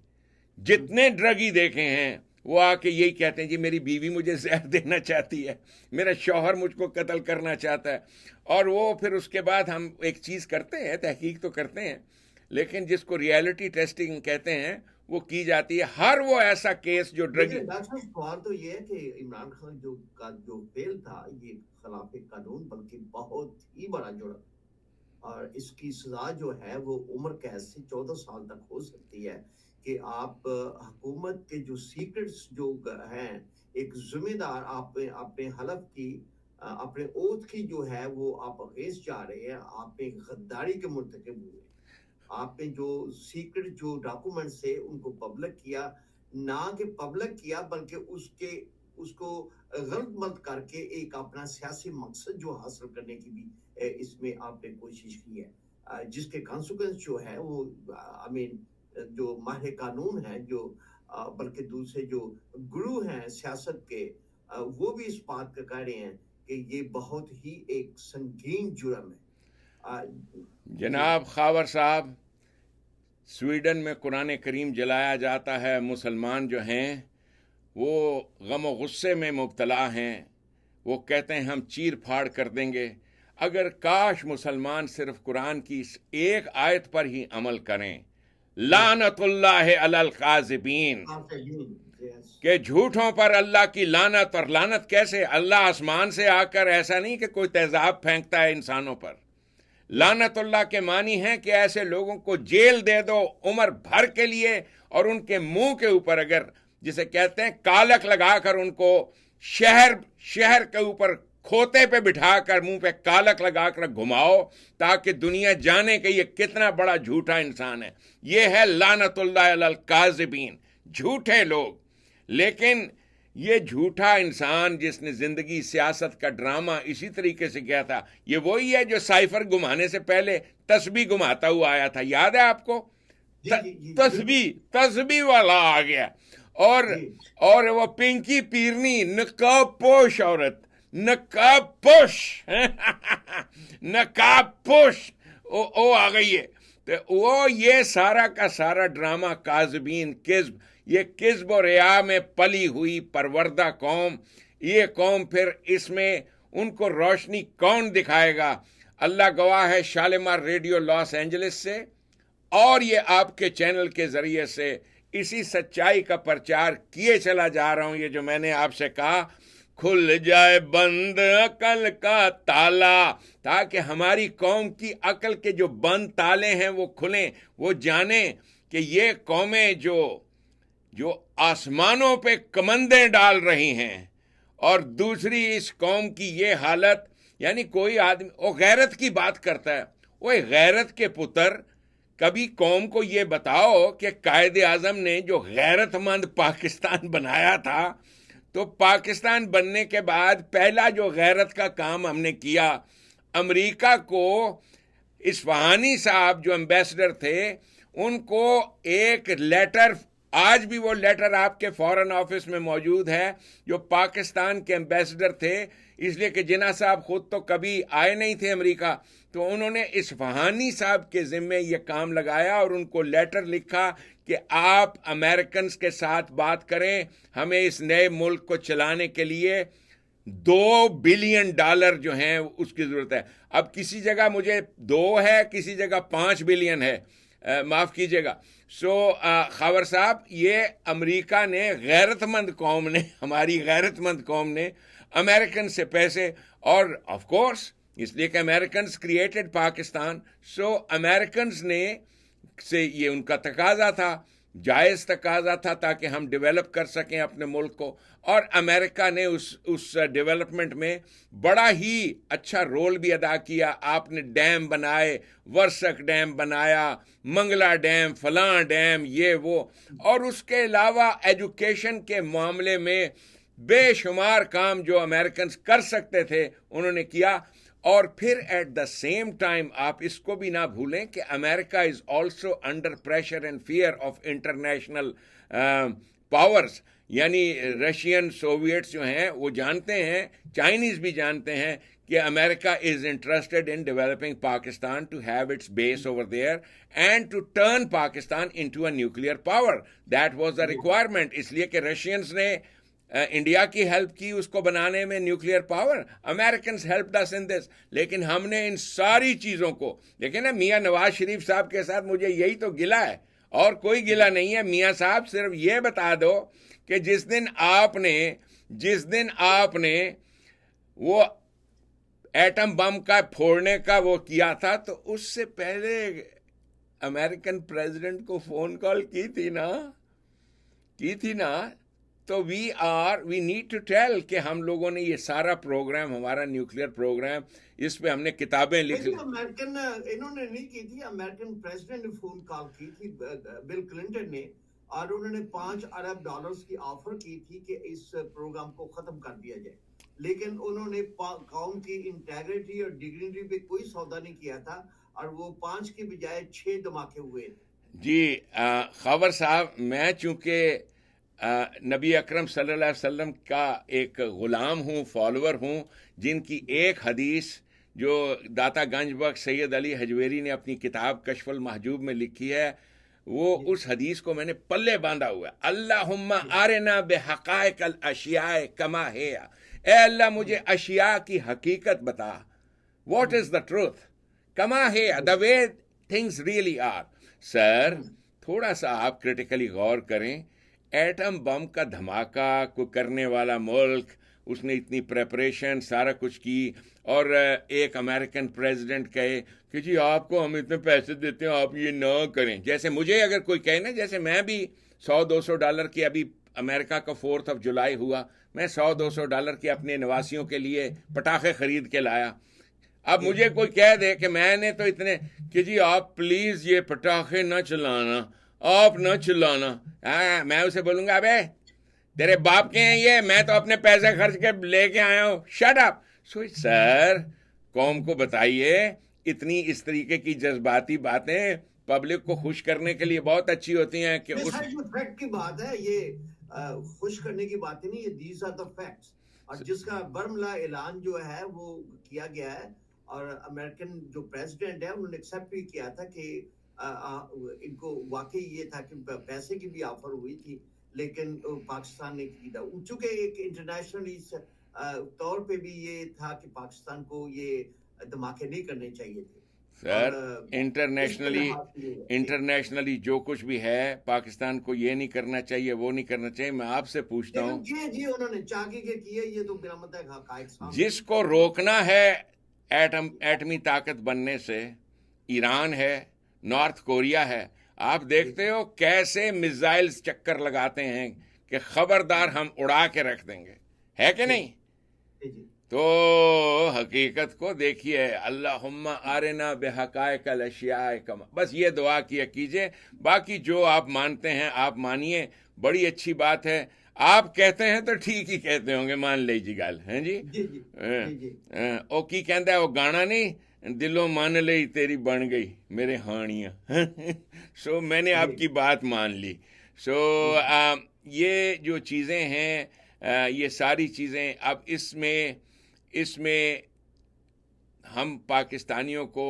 جتنے ڈرگی دیکھے ہیں وہ آ کے یہی کہتے ہیں جی میری بیوی مجھے زہر دینا چاہتی ہے، میرا شوہر مجھ کو قتل کرنا چاہتا ہے، اور وہ پھر اس کے بعد ہم ایک چیز کرتے ہیں، تحقیق تو کرتے ہیں، لیکن جس کو ریئلٹی ٹیسٹنگ کہتے ہیں وہ کی جاتی ہے۔ ہر وہ ایسا کیس جو ڈرگی، ڈاکٹر سوال تو یہ ہے کہ عمران خان جو فیل تھا یہ خلاف قانون بلکہ بہت ہی بڑا جرم، اور اس کی سزا جو ہے وہ عمر قید سے 14 سال تک ہو سکتی ہے کہ آپ حکومت کے جو سیکرٹس جو ہیں، ایک ذمہ دار آپ اپنے حلف کی، اپنے اوتھ کی جو ہے وہ آپ اگینسٹ جا رہے ہیں، آپ نے غداری کے مرتکب ہوئے، آپ نے جو سیکرٹ جو ڈاکومنٹس تھے ان کو پبلک کیا، نہ کہ پبلک کیا بلکہ اس کو غلط ملت کر کے ایک اپنا سیاسی مقصد جو حاصل کرنے کی بھی اس میں آپ نے کوشش کی ہے، جس کے کانسیکوینس جو ہے وہ جو ماہر قانون ہیں، جو بلکہ دوسرے جو گرو ہیں سیاست کے، وہ بھی اس بات کا کہہ رہے ہیں کہ یہ بہت ہی ایک سنگین جرم ہے۔ جناب خاور صاحب، سویڈن میں قرآن کریم جلایا جاتا ہے، مسلمان جو ہیں وہ غم و غصے میں مبتلا ہیں، وہ کہتے ہیں ہم چیر پھاڑ کر دیں گے۔ اگر کاش مسلمان صرف قرآن کی اس ایک آیت پر ہی عمل کریں، لعنت اللہ علی القاذبین، کہ جھوٹوں پر اللہ کی لعنت۔ اور لعنت کیسے؟ اللہ آسمان سے آ کر، ایسا نہیں کہ کوئی تیزاب پھینکتا ہے انسانوں پر۔ لعنت اللہ کے معنی ہے کہ ایسے لوگوں کو جیل دے دو عمر بھر کے لیے، اور ان کے منہ کے اوپر، اگر جسے کہتے ہیں کالک لگا کر، ان کو شہر کے اوپر کھوتے پہ بٹھا کر منہ پہ کالک لگا کر گھماؤ، تاکہ دنیا جانے کہ یہ کتنا بڑا جھوٹا انسان ہے۔ یہ ہے لعنت اللہ علی الکاذبین، جھوٹے لوگ۔ لیکن یہ جھوٹا انسان جس نے زندگی سیاست کا ڈرامہ اسی طریقے سے کیا تھا، یہ وہی ہے جو سائفر گھمانے سے پہلے تسبیح گھماتا ہوا آیا تھا، یاد ہے آپ کو؟ تسبیح والا آ گیا، اور وہ پنکی پیرنی، نقاب پوش عورت، نقاب پوش نقاب پوش او آ گئی ہے۔ تو وہ یہ سارا کا سارا ڈرامہ کاذبین، کذب، یہ کذب و ریا میں پلی ہوئی پروردہ قوم، یہ قوم پھر اس میں ان کو روشنی کون دکھائے گا؟ اللہ گواہ ہے، شالمار ریڈیو لاس اینجلس سے اور یہ آپ کے چینل کے ذریعے سے اسی سچائی کا پرچار کیے چلا جا رہا ہوں۔ یہ جو میں نے آپ سے کہا، کھل جائے بند عقل کا تالا، تاکہ ہماری قوم کی عقل کے جو بند تالے ہیں وہ کھلیں، وہ جانیں کہ یہ قومیں جو آسمانوں پہ کمندیں ڈال رہی ہیں، اور دوسری اس قوم کی یہ حالت، یعنی کوئی آدمی وہ غیرت کی بات کرتا ہے، وہ غیرت کے پتر، کبھی قوم کو یہ بتاؤ کہ قائد اعظم نے جو غیرت مند پاکستان بنایا تھا، تو پاکستان بننے کے بعد پہلا جو غیرت کا کام ہم نے کیا، امریکہ کو اصفہانی صاحب جو ایمبیسڈر تھے، ان کو ایک لیٹر، آج بھی وہ لیٹر آپ کے فارن آفس میں موجود ہے، جو پاکستان کے ایمبیسڈر تھے، اس لیے کہ جناح صاحب خود تو کبھی آئے نہیں تھے امریکہ، تو انہوں نے اصفہانی صاحب کے ذمے یہ کام لگایا اور ان کو لیٹر لکھا کہ آپ امریکنز کے ساتھ بات کریں، ہمیں اس نئے ملک کو چلانے کے لیے $2 بلین جو ہیں اس کی ضرورت ہے۔ اب کسی جگہ مجھے 2 ہے، کسی جگہ 5 بلین ہے، معاف کیجیے گا۔ خاور صاحب، یہ امریکہ نے، غیرت مند قوم نے، ہماری غیرت مند قوم نے امریکن سے پیسے، اور آف کورس اس لیے کہ امریکنز کریٹڈ پاکستان، امریکنز نے سے یہ ان کا تقاضا تھا، جائز تقاضا تھا، تاکہ ہم ڈیولپ کر سکیں اپنے ملک کو، اور امریکہ نے اس ڈیولپمنٹ میں بڑا ہی اچھا رول بھی ادا کیا۔ آپ نے ڈیم بنائے، ورسک ڈیم بنایا، منگلا ڈیم، فلاں ڈیم، یہ وہ، اور اس کے علاوہ ایجوکیشن کے معاملے میں بے شمار کام جو امریکنز کر سکتے تھے انہوں نے کیا۔ اور پھر ایٹ دا سیم ٹائم آپ اس کو بھی نہ بھولیں کہ امریکہ is also under pressure and fear of international powers, یعنی رشین، سوویٹس جو ہیں وہ جانتے ہیں، چائنیز بھی جانتے ہیں کہ امریکہ is interested in developing Pakistan to have its base over there and to turn Pakistan into a nuclear power. That was a requirement, اس لیے کہ رشینز نے انڈیا کی ہیلپ کی اس کو بنانے میں، نیوکلیئر پاور، امریکنز ہیلپڈ اس ان دس۔ لیکن ہم نے ان ساری چیزوں کو دیکھیں نا، میاں نواز شریف صاحب کے ساتھ مجھے یہی تو گلہ ہے، اور کوئی گلہ نہیں ہے۔ میاں صاحب صرف یہ بتا دو کہ جس دن آپ نے وہ ایٹم بم کا پھوڑنے کا وہ کیا تھا، تو اس سے پہلے امریکن پریزیڈنٹ کو فون کال کی تھی نا، تو وی نیڈ ٹو ٹیل کہ ہم لوگوں نے یہ سارا پروگرام، ہمارا نیوکلیئر پروگرام، اس پہ ہم نے کتابیں لکھ لی۔ امریکن انہوں نے نہیں کی تھی، امریکن پریزیڈنٹ نے فون کال کی تھی، بل کلنٹن نے، اور انہوں نے $5 ارب کی آفر کی تھی کہ اس پروگرام کو ختم کر دیا جائے، لیکن انہوں نے قوم کی انٹیگریٹی اور ڈگنیٹی پہ کوئی سودا نہیں کیا تھا، اور وہ 5 کی بجائے 6 دھماکے ہوئے تھے۔ جی خاور صاحب، میں چونکہ نبی اکرم صلی اللہ علیہ وسلم کا ایک غلام ہوں، فالوور ہوں، جن کی ایک حدیث جو داتا گنج بخش سید علی حجویری نے اپنی کتاب کشف المحجوب میں لکھی ہے، وہ اس حدیث کو میں نے پلے باندھا ہوا ہے، اللہم آرنا بحقائق الاشیاء کما ہے، اے اللہ مجھے اشیاء کی حقیقت بتا، واٹ از دا ٹروتھ کما ہے، دا وے تھنگز ریئلی آر. سر تھوڑا سا آپ کریٹیکلی غور کریں، ایٹم بم کا دھماکہ کو کرنے والا ملک، اس نے اتنی پریپریشن سارا کچھ کی، اور ایک امریکن پریزیڈنٹ کہے کہ جی آپ کو ہم اتنے پیسے دیتے ہیں آپ یہ نہ کریں. جیسے مجھے اگر کوئی کہے نا، جیسے میں بھی $100-200 کی، ابھی امریکہ کا 4 جولائی ہوا، میں $100-200 کے اپنے نواسیوں کے لیے پٹاخے خرید کے لایا. اب مجھے کوئی کہہ دے کہ میں نے تو اتنے، کہ جی آپ پلیز یہ پٹاخے نہ چلانا، آپ نہ چلانا، میں اسے بولوں گا ابے تیرے باپ کے ہیں یہ، میں تو اپنے پیسے خرچ کے لے کے آیا ہوں، شٹ اپ. سو سر قوم کو بتائیے، اتنی اس طریقے کی جذباتی باتیں پبلک کو خوش کرنے کے لیے بہت اچھی ہوتی ہیں کہ اس جو فیکٹ کی بات ہے، یہ خوش کرنے کی بات نہیں، یہ دیز آر دا فیکٹس. اور جس کا برملا اعلان جو ہے وہ کیا گیا ہے، اور امریکن جو پریزیڈنٹ ہے انہوں نے ایکسیپٹ بھی کیا تھا کہ ان کو واقعی یہ تھا کہ پیسے کی بھی آفر ہوئی تھی، لیکن پاکستان نے کی تھا، چونکہ ایک انٹرنیشنلی طور پہ بھی یہ تھا کہ پاکستان کو یہ دھماکے نہیں کرنے چاہیے تھے. سر انٹرنیشنلی جو کچھ بھی ہے پاکستان کو یہ نہیں کرنا چاہیے، وہ نہیں کرنا چاہیے. میں آپ سے پوچھتا ہوں، جی انہوں نے چاقی کے کیے، یہ تو میرا مطلب حقائق جس کو روکنا ہے ایٹمی طاقت بننے سے، ایران ہے، نارتھ کوریا ہے. آپ دیکھتے ہو کیسے میزائل چکر لگاتے ہیں کہ خبردار ہم اڑا کے رکھ دیں گے، ہے کہ نہیں؟ تو حقیقت کو دیکھیے، اللہم آرنا بحقائق الاشیاء کما، بس یہ دعا کیا کیجئے. باقی جو آپ مانتے ہیں آپ مانیے، بڑی اچھی بات ہے. آپ کہتے ہیں تو ٹھیک ہی کہتے ہوں گے، مان لیجیے گل ہے جی. او کی کہندا ہے وہ گانا نہیں، دلوں مان لئی تیری بن گئی میرے ہانیاں. سو میں نے آپ کی بات مان لی. سو یہ جو چیزیں ہیں، یہ ساری چیزیں اب اس میں ہم پاکستانیوں کو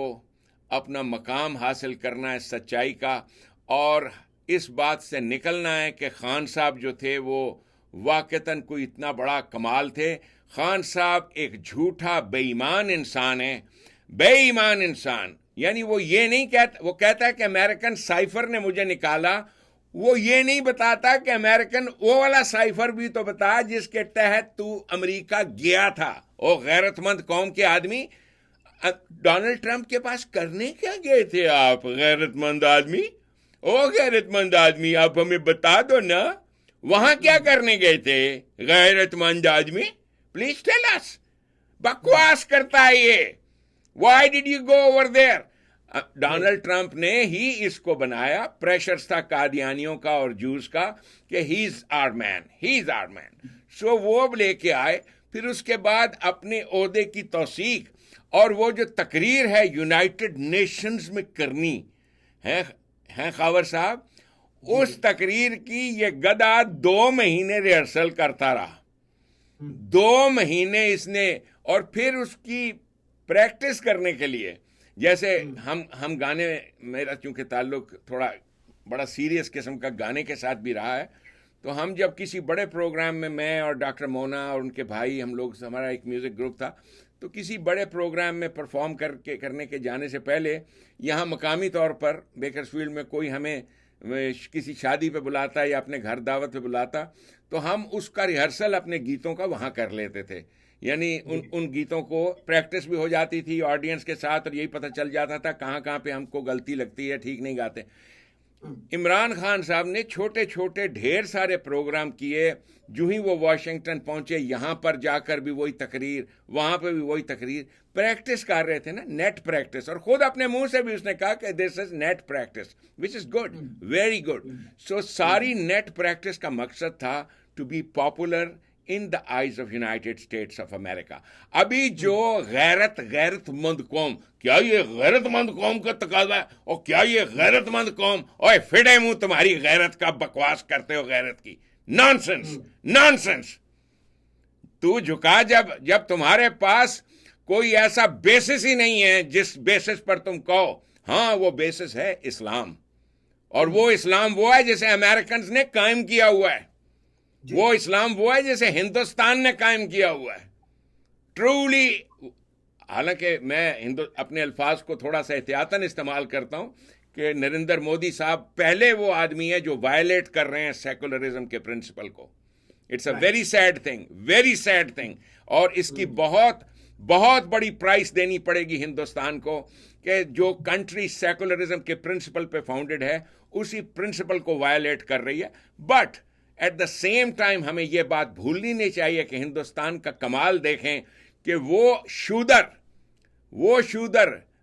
اپنا مقام حاصل کرنا ہے سچائی کا، اور اس بات سے نکلنا ہے کہ خان صاحب جو تھے وہ واقعتاً کوئی اتنا بڑا کمال تھے. خان صاحب ایک جھوٹا بے ایمان انسان ہے، بے ایمان انسان. یعنی وہ یہ نہیں کہتا، وہ کہتا ہے کہ امریکن سائفر نے مجھے نکالا، وہ یہ نہیں بتاتا کہ امریکن وہ والا سائفر بھی تو بتا جس کے تحت تو امریکہ گیا تھا. او غیرت مند قوم کے آدمی، ڈونلڈ ٹرمپ کے پاس کرنے کیا گئے تھے آپ غیرت مند آدمی؟ او غیرت مند آدمی آپ ہمیں بتا دو نا، وہاں کیا کرنے گئے تھے غیرت مند آدمی؟ Please tell us. بکواس کرتا ہے یہ. Why did you go over there? Donald Trump نے ہی اس کو بنایا، پریشر تھا قادیانیوں کا اور جوز کا کہ ہی از آر مین. سو وہ لے کے آئے. پھر اس کے بعد اپنے عہدے کی توثیق، اور وہ جو تقریر ہے یونائٹڈ نیشنز میں کرنی ہے خاور صاحب، اس تقریر کی یہ گدھا 2 مہینے ریہرسل کرتا رہا، 2 مہینے اس نے. اور پھر اس کی پریکٹس کرنے کے لیے، جیسے ہم گانے، میرا چونکہ تعلق تھوڑا بڑا سیریس قسم کا گانے کے ساتھ بھی رہا ہے، تو ہم جب کسی بڑے پروگرام میں اور ڈاکٹر مونا اور ان کے بھائی، ہم لوگ، ہمارا ایک میوزک گروپ تھا، تو کسی بڑے پروگرام میں پرفارم کرنے کے جانے سے پہلے یہاں مقامی طور پر بیکرسفیلڈ میں کوئی ہمیں کسی شادی پہ بلاتا یا اپنے گھر دعوت پہ بلاتا، تو ہم اس کا ریہرسل اپنے گیتوں کا وہاں کر لیتے تھے. یعنی ان گیتوں کو پریکٹس بھی ہو جاتی تھی آڈینس کے ساتھ، اور یہی پتہ چل جاتا تھا کہاں پہ ہم کو غلطی لگتی ہے، ٹھیک نہیں گاتے. عمران خان صاحب نے چھوٹے چھوٹے ڈھیر سارے پروگرام کیے. جو ہی وہ واشنگٹن پہنچے، یہاں پر جا کر بھی وہی تقریر، وہاں پہ بھی وہی تقریر. پریکٹس کر رہے تھے نا، نیٹ پریکٹس. اور خود اپنے منہ سے بھی اس نے کہا کہ this is net practice, which is good, very good. So ساری نیٹ پریکٹس کا مقصد تھا to be popular in the eyes of United States of America. ابھی جو غیرت مند قوم، کیا یہ غیرت مند قوم کا تقاضا ہے؟ اور کیا یہ غیرت مند قوم، اوے فٹے منہ تمہاری غیرت کا بکواس کرتے ہو غیرت کی. نانسنس. تو جھکا جب تمہارے پاس کوئی ایسا بیسس ہی نہیں ہے جس بیسس پر تم کہو ہاں وہ بیسس ہے اسلام، اور وہ اسلام وہ ہے جسے امریکنز نے قائم کیا ہوا ہے، وہ اسلام وہ ہے جسے ہندوستان نے قائم کیا ہوا ہے ٹرولی. حالانکہ میں اپنے الفاظ کو تھوڑا سا احتیاطاً استعمال کرتا ہوں کہ نریندر مودی صاحب پہلے وہ آدمی ہے جو وائلیٹ کر رہے ہیں سیکولرزم کے پرنسپل کو. It's a very sad thing, very sad thing. اور اس کی بہت بہت بڑی پرائس دینی پڑے گی ہندوستان کو کہ جو کنٹری سیکولرزم کے پرنسپل پہ فاؤنڈیڈ ہے اسی پرنسپل کو وائلیٹ کر رہی ہے. But at the same time ہمیں یہ بات بھولنی نہیں چاہیے کہ ہندوستان کا کمال دیکھیں کہ وہ شودر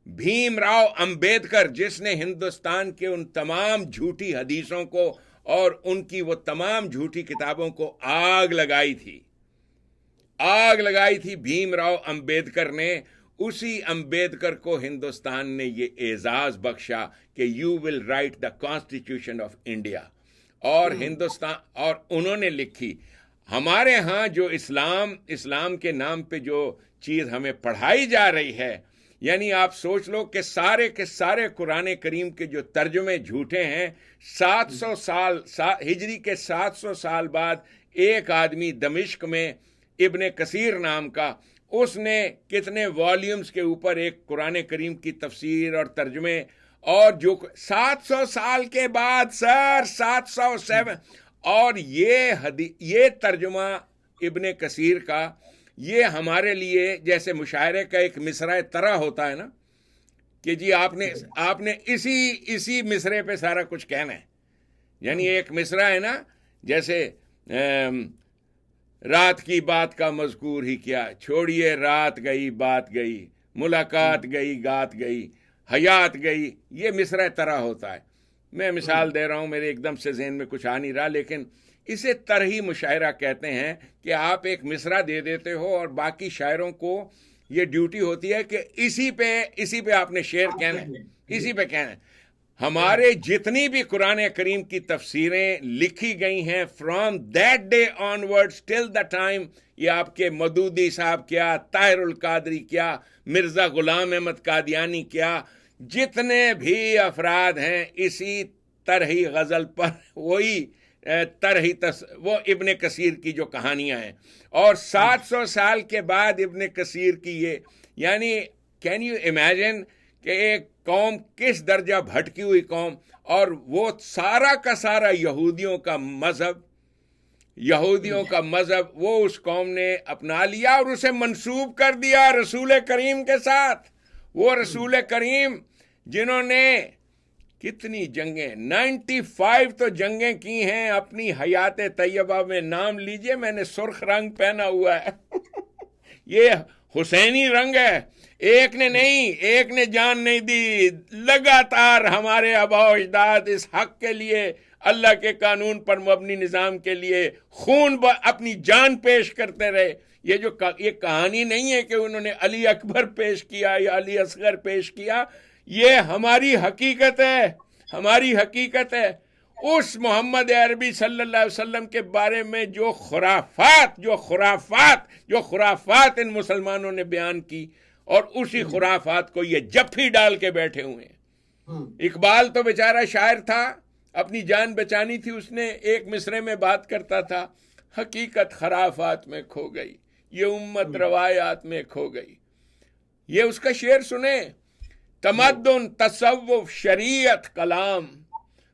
بھیم راؤ امبیڈکر جس نے ہندوستان کے ان تمام جھوٹی حدیثوں کو اور ان کی وہ تمام جھوٹی کتابوں کو آگ لگائی تھی بھیم راؤ امبیڈکر نے. اسی امبیڈکر کو ہندوستان نے یہ اعزاز بخشا کہ you will write the constitution of India. اور ہندوستان اور انہوں نے لکھی. ہمارے ہاں جو اسلام کے نام پہ جو چیز ہمیں پڑھائی جا رہی ہے، یعنی آپ سوچ لو کہ سارے کے سارے قرآن کریم کے جو ترجمے جھوٹے ہیں. 700 سال ہجری کے 700 سال بعد ایک آدمی دمشق میں ابن کثیر نام کا، اس نے کتنے والیومز کے اوپر ایک قرآن کریم کی تفسیر اور ترجمے، اور جو 700 سال کے بعد سر 707 اور یہ ترجمہ ابن کثیر کا یہ ہمارے لیے جیسے مشاعرے کا ایک مصرع طرح ہوتا ہے نا کہ جی آپ نے اسی مصرے پہ سارا کچھ کہنا ہے. یعنی ایک مصرع ہے نا جیسے رات کی بات کا مذکور ہی کیا، چھوڑیے رات گئی بات گئی، ملاقات گئی گات گئی، حیات گئی، یہ مصرع طرح ہوتا ہے. میں مثال دے رہا ہوں، میرے ایک دم سے ذہن میں کچھ آ نہیں رہا، لیکن اسے طرحی مشاعرہ کہتے ہیں کہ آپ ایک مصرع دے دیتے ہو اور باقی شاعروں کو یہ ڈیوٹی ہوتی ہے کہ اسی پہ آپ نے شعر کہنا ہے، اسی پہ کہنا ہے. ہمارے جتنی بھی قرآن کریم کی تفسیریں لکھی گئی ہیں from that day on words till the time, یہ آپ کے مودودی صاحب کیا، طاہر القادری کیا، مرزا غلام احمد قادیانی کیا، جتنے بھی افراد ہیں اسی طرحی غزل پر وہی وہ ابن کثیر کی جو کہانیاں ہیں. اور 700 سال کے بعد ابن کثیر کی یہ، یعنی کین یو امیجن کہ ایک قوم کس درجہ بھٹکی ہوئی قوم، اور وہ سارا کا سارا یہودیوں کا مذہب وہ اس قوم نے اپنا لیا اور اسے منسوب کر دیا رسول کریم کے ساتھ. وہ رسول کریم جنہوں نے کتنی جنگیں 95 تو جنگیں کی ہیں اپنی حیات طیبہ میں. نام لیجئے، میں نے سرخ رنگ پہنا ہوا ہے یہ حسینی رنگ ہے. ایک نے جان نہیں دی. لگاتار ہمارے آباء و اجداد اس حق کے لیے، اللہ کے قانون پر مبنی نظام کے لیے اپنی جان پیش کرتے رہے. یہ کہانی نہیں ہے کہ انہوں نے علی اکبر پیش کیا یا علی اصغر پیش کیا، یہ ہماری حقیقت ہے. اس محمد عربی صلی اللہ علیہ وسلم کے بارے میں جو خرافات ان مسلمانوں نے بیان کی، اور اسی خرافات کو یہ جپھی ڈال کے بیٹھے ہوئے ہیں. اقبال تو بیچارہ شاعر تھا، اپنی جان بچانی تھی، اس نے ایک مصرے میں بات کرتا تھا، حقیقت خرافات میں کھو گئی، یہ امت روایات میں کھو گئی. یہ اس کا شعر سنیں، تمدن تصوف شریعت کلام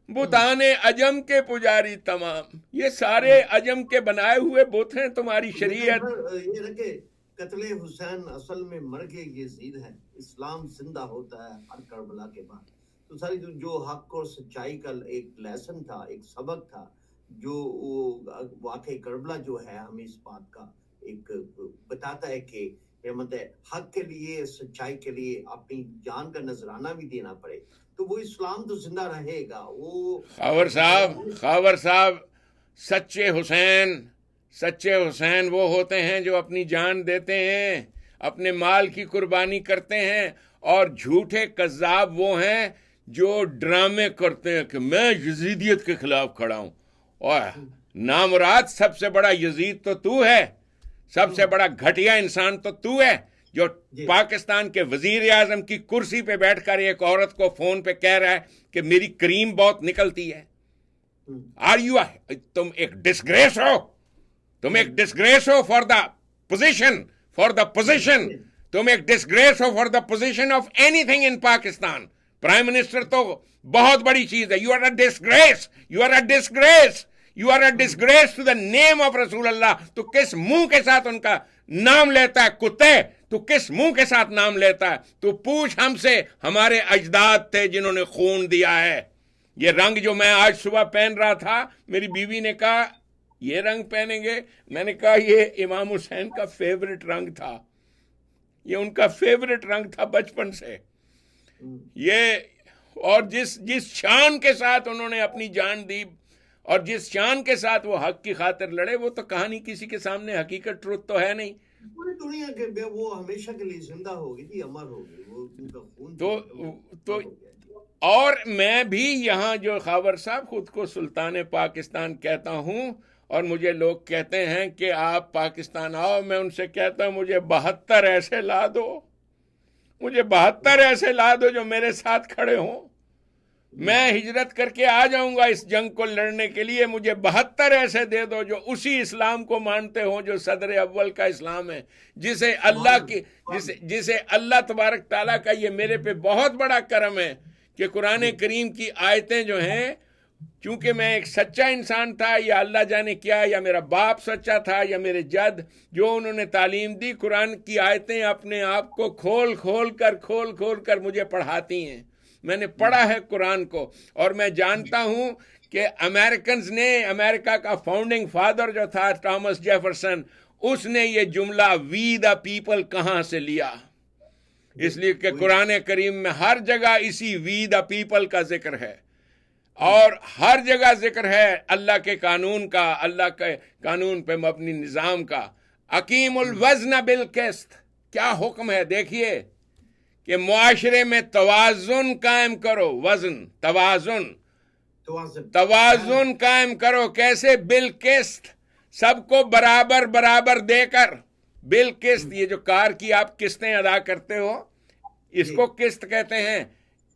بتانے عجم کے پجاری تمام. یہ سارے عجم کے بنائے ہوئے بت ہیں تمہاری شریعت. یہ رکھے قتل حسین اصل میں مرگ یزید ہے، اسلام زندہ ہوتا ہے ہر کربلا کے بعد. تو ساری جو حق اور سچائی کا ایک لیسن تھا، ایک سبق تھا، جو واقعی کربلا جو ہے ہمیں اس بات کا ایک بتاتا ہے کہ حق کے لیے، سچائی کے لیے اپنی جان کا نذرانہ بھی دینا پڑے، تو وہ اسلام تو زندہ رہے گا. وہ خاور صاحب سچے حسین وہ ہوتے ہیں جو اپنی جان دیتے ہیں، اپنے مال کی قربانی کرتے ہیں. اور جھوٹے کذاب وہ ہیں جو ڈرامے کرتے ہیں کہ میں یزیدیت کے خلاف کھڑا ہوں. اور نامراد سب سے بڑا یزید تو تو ہے، سب سے بڑا گھٹیا انسان تو ہے جو پاکستان کے وزیر اعظم کی کرسی پہ بیٹھ کر ایک عورت کو فون پہ کہہ رہا ہے کہ میری کریم بہت نکلتی ہے. تم ایک ڈسگریس ہو, تم ایک ڈسگریس ہو فار دا پوزیشن, تم ایک ڈسگریس ہو for the position of anything in Pakistan. Prime minister تو بہت بڑی چیز ہے. You are a disgrace, you are a disgrace, you are a disgrace to the name of رسول اللہ. تو کس منہ کے ساتھ ان کا نام لیتا ہے کتے؟ تو کس منہ کے ساتھ نام لیتا ہے؟ تو پوچھ ہم سے. ہمارے اجداد تھے جنہوں نے خون دیا ہے. یہ رنگ جو میں آج صبح پہن رہا تھا, میری بیوی نے کہا یہ رنگ پہنیں گے. میں نے کہا یہ امام حسین کا فیوریٹ رنگ تھا, یہ ان کا فیوریٹ رنگ تھا بچپن سے. یہ اور جس شان کے ساتھ انہوں نے اپنی جان دی اور جس شان کے ساتھ وہ حق کی خاطر لڑے, وہ تو کہانی کسی کے سامنے حقیقت ٹروت تو ہے نہیں. پوری دنیا کے وہ ہمیشہ کے لیے زندہ ہوگی تھی, امر ہوگی, وہ ان کا خون تو اور میں بھی یہاں جو خاور صاحب خود کو سلطان پاکستان کہتا ہوں, اور مجھے لوگ کہتے ہیں کہ آپ پاکستان آؤ, میں ان سے کہتا ہوں مجھے 72 ایسے لا دو, مجھے 72 ایسے لا دو جو میرے ساتھ کھڑے ہوں. میں ہجرت کر کے آ جاؤں گا اس جنگ کو لڑنے کے لیے. مجھے 72 ایسے دے دو جو اسی اسلام کو مانتے ہوں جو صدر اول کا اسلام ہے, جسے اللہ تبارک تعالیٰ کا یہ میرے پہ بہت بڑا کرم ہے کہ قرآن کریم کی آیتیں جو ہیں, چونکہ میں ایک سچا انسان تھا, یا اللہ جانے کیا, یا میرا باپ سچا تھا, یا میرے جد جو انہوں نے تعلیم دی, قرآن کی آیتیں اپنے آپ کو کھول کھول کر مجھے پڑھاتی ہیں. میں نے پڑھا ہے قرآن کو, اور میں جانتا ہوں کہ امریکنز نے, امریکہ کا فاؤنڈنگ فادر جو تھا تھامس جیفرسن, اس نے یہ جملہ وی دا پیپل کہاں سے لیا. اس لیے کہ قرآن کریم میں ہر جگہ اسی وی دا پیپل کا ذکر ہے, اور ہر جگہ ذکر ہے اللہ کے قانون کا, اللہ کے قانون پہ مبنی نظام کا. اقیم الوزن بالقسط, کیا حکم ہے دیکھیے کہ معاشرے میں توازن قائم کرو. وزن, توازن قائم کرو. کیسے؟ بالقسط, سب کو برابر دے کر. بالقسط, یہ جو کار کی آپ قسطیں ادا کرتے ہو, اس کو قسط کہتے ہیں.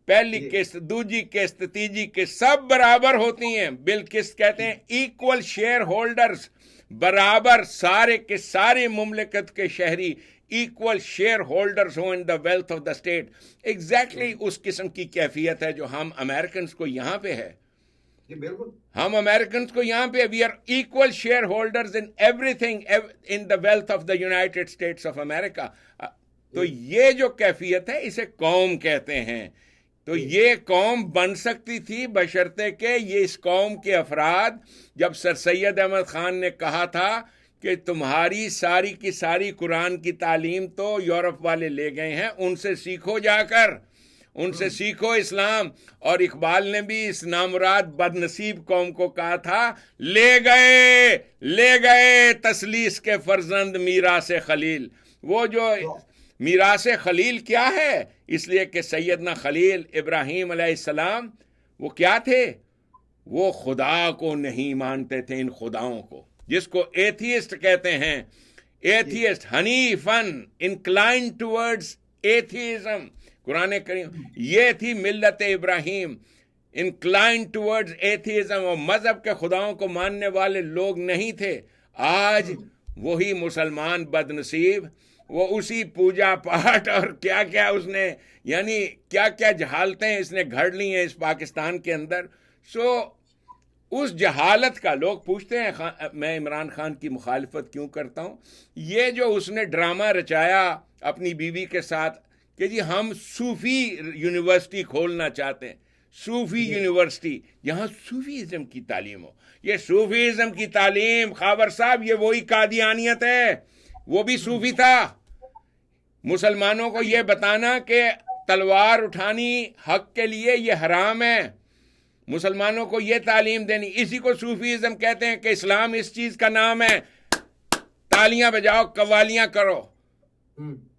پہلی قسط, دوسری قسط, تیسری قسط, سب برابر ہوتی ہیں. بالقسط کہتے ہیں ایکول شیئر ہولڈرز, برابر سارے کے سارے مملکت کے شہری ایکول شیئر ہولڈرز ہوں in the wealth of the state. Exactly اس قسم کی کیفیت ہے جو ہم امریکنز کو یہاں پہ ہے. ہم امریکنز کو یہاں پہ we are equal shareholders in everything in the wealth of the United States of America. تو یہ جو کیفیت ہے اسے قوم کہتے ہیں. تو یہ قوم بن سکتی تھی بشرطے کہ یہ اس قوم کے افراد, جب سر سید احمد خان نے کہا تھا کہ تمہاری ساری کی ساری قرآن کی تعلیم تو یورپ والے لے گئے ہیں, ان سے سیکھو, جا کر ان سے سیکھو اسلام. اور اقبال نے بھی اس نامراد بد نصیب قوم کو کہا تھا, لے گئے تسلیس کے فرزند میراث خلیل. وہ جو میراث خلیل کیا ہے؟ اس لیے کہ سیدنا خلیل ابراہیم علیہ السلام وہ کیا تھے؟ وہ خدا کو نہیں مانتے تھے, ان خداؤں کو جس کو ایتھیسٹ کہتے ہیں. ایتھیسٹ, حنیفن, انکلائنڈ ٹورڈز ایتھیزم. قرآن کریم یہ تھی ملت ابراہیم, انکلائنڈ ٹورڈز ایتھیزم, اور مذہب کے خداؤں کو ماننے والے لوگ نہیں تھے. آج وہی مسلمان بد نصیب, وہ اسی پوجا پاٹ اور کیا کیا اس نے, یعنی کیا کیا جہالتیں اس نے گھڑ لی ہیں اس پاکستان کے اندر. اس جہالت کا لوگ پوچھتے ہیں میں عمران خان کی مخالفت کیوں کرتا ہوں. یہ جو اس نے ڈرامہ رچایا اپنی بیوی کے ساتھ کہ جی ہم صوفی یونیورسٹی کھولنا چاہتے ہیں, صوفی یونیورسٹی جہاں صوفیزم کی تعلیم ہو. یہ صوفیزم کی تعلیم خاور صاحب یہ وہی قادیانیت ہے, وہ بھی صوفی تھا. مسلمانوں کو یہ بتانا کہ تلوار اٹھانی حق کے لیے یہ حرام ہے, مسلمانوں کو یہ تعلیم دینی, اسی کو صوفیزم کہتے ہیں کہ اسلام اس چیز کا نام ہے, تالیاں بجاؤ, قوالیاں کرو.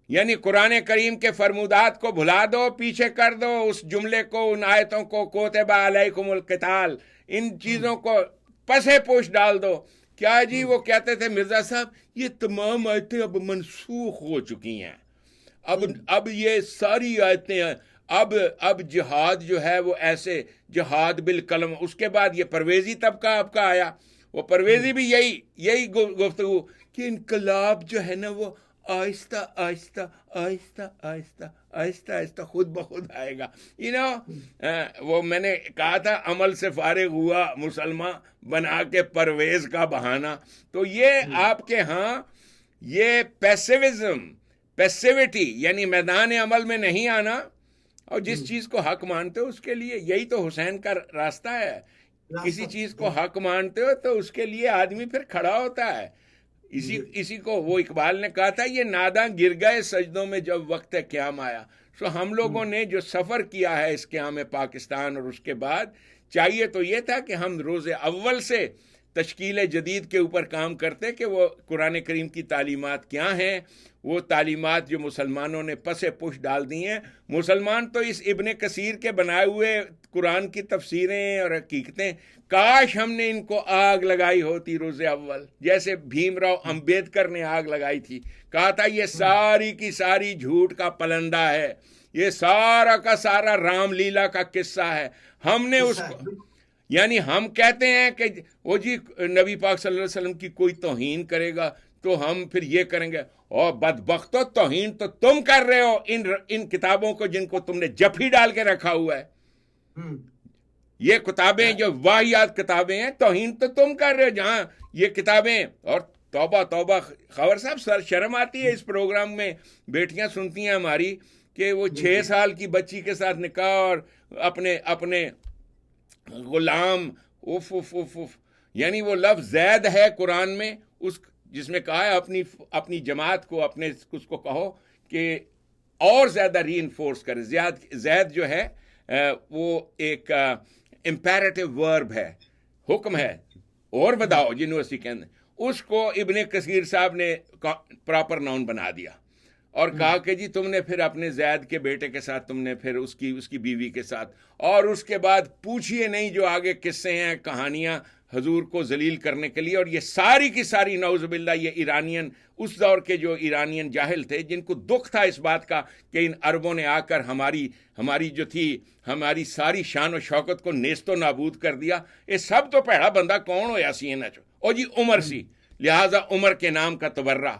یعنی قرآن کریم کے فرمودات کو بھلا دو, پیچھے کر دو اس جملے کو, ان آیتوں کو, کوتب علیکم القتال, ان چیزوں کو پسے پوش ڈال دو. کیا جی وہ کہتے تھے مرزا صاحب یہ تمام آیتیں اب منسوخ ہو چکی ہیں, اب یہ ساری آیتیں ہیں. اب جہاد جو ہے وہ ایسے جہاد بالقلم. اس کے بعد یہ پرویزی طبقہ آپ کا آیا. وہ پرویزی بھی یہی گفتگو کہ انقلاب جو ہے نا وہ آہستہ آہستہ آہستہ آہستہ آہستہ آہستہ خود بخود آئے گا. وہ میں نے کہا تھا عمل سے فارغ ہوا مسلمان بنا کے پرویز کا بہانہ. تو یہ آپ کے ہاں یہ پیسیوٹی یعنی میدان عمل میں نہیں آنا اور جس چیز کو حق مانتے ہو اس کے لیے, یہی تو حسین کا راستہ ہے. کسی چیز کو حق مانتے ہو تو اس کے لیے آدمی پھر کھڑا ہوتا ہے. اسی کو وہ اقبال نے کہا تھا یہ ناداں گر گئے سجدوں میں جب وقت قیام آیا. سو ہم لوگوں نے جو سفر کیا ہے اس قیام پاکستان اور اس کے بعد, چاہیے تو یہ تھا کہ ہم روز اول سے تشکیل جدید کے اوپر کام کرتے کہ وہ قرآن کریم کی تعلیمات کیا ہیں, وہ تعلیمات جو مسلمانوں نے پس پش ڈال دی ہیں. مسلمان تو اس ابن کثیر کے بنائے ہوئے قرآن کی تفسیریں اور حقیقتیں کاش ہم نے ان کو آگ لگائی ہوتی روز اول, جیسے بھیم راؤ امبیدکر نے آگ لگائی تھی. کہا تھا یہ ساری کی ساری جھوٹ کا پلندہ ہے, یہ سارا کا سارا رام لیلا کا قصہ ہے. ہم نے اس کو یعنی ہم کہتے ہیں کہ وہ جی نبی پاک صلی اللہ علیہ وسلم کی کوئی توہین کرے گا تو ہم پھر یہ کریں گے. اور بدبختو توہین تو تم کر رہے ہو ان کتابوں کو جن کو تم نے جپھی ڈال کے رکھا ہوا ہے. یہ کتابیں جو واہیات کتابیں ہیں, توہین تو تم کر رہے ہو. جہاں یہ کتابیں, اور توبہ توبہ خبر صاحب شرم آتی ہے اس پروگرام میں بیٹیاں سنتی ہیں ہماری کہ وہ 6 سال کی بچی کے ساتھ نکاح اور اپنے غلام یعنی وہ لفظ زید ہے قرآن میں اس جس میں کہا ہے اپنی جماعت کو اس کو کہو کہ اور زیادہ ری انفورس کرے. زید جو ہے وہ ایک امپیریٹو ورب ہے, حکم ہے, اور بتاؤ یونیورسٹی کے اندر. اس کو ابن کثیر صاحب نے پراپر ناؤن بنا دیا اور کہا کہ جی تم نے پھر اپنے زید کے بیٹے کے ساتھ تم نے پھر اس کی بیوی کے ساتھ, اور اس کے بعد پوچھئے نہیں جو آگے قصے ہیں کہانیاں حضور کو ذلیل کرنے کے لیے. اور یہ ساری کی ساری نعوذ باللہ یہ ایرانین, اس دور کے جو ایرانین جاہل تھے جن کو دکھ تھا اس بات کا کہ ان عربوں نے آ کر ہماری جو تھی ہماری ساری شان و شوکت کو نیست و نابود کر دیا. یہ سب تو پیڑا بندہ کون ہو یا سی نچو او جی عمر سی, لہٰذا عمر کے نام کا تبرہ,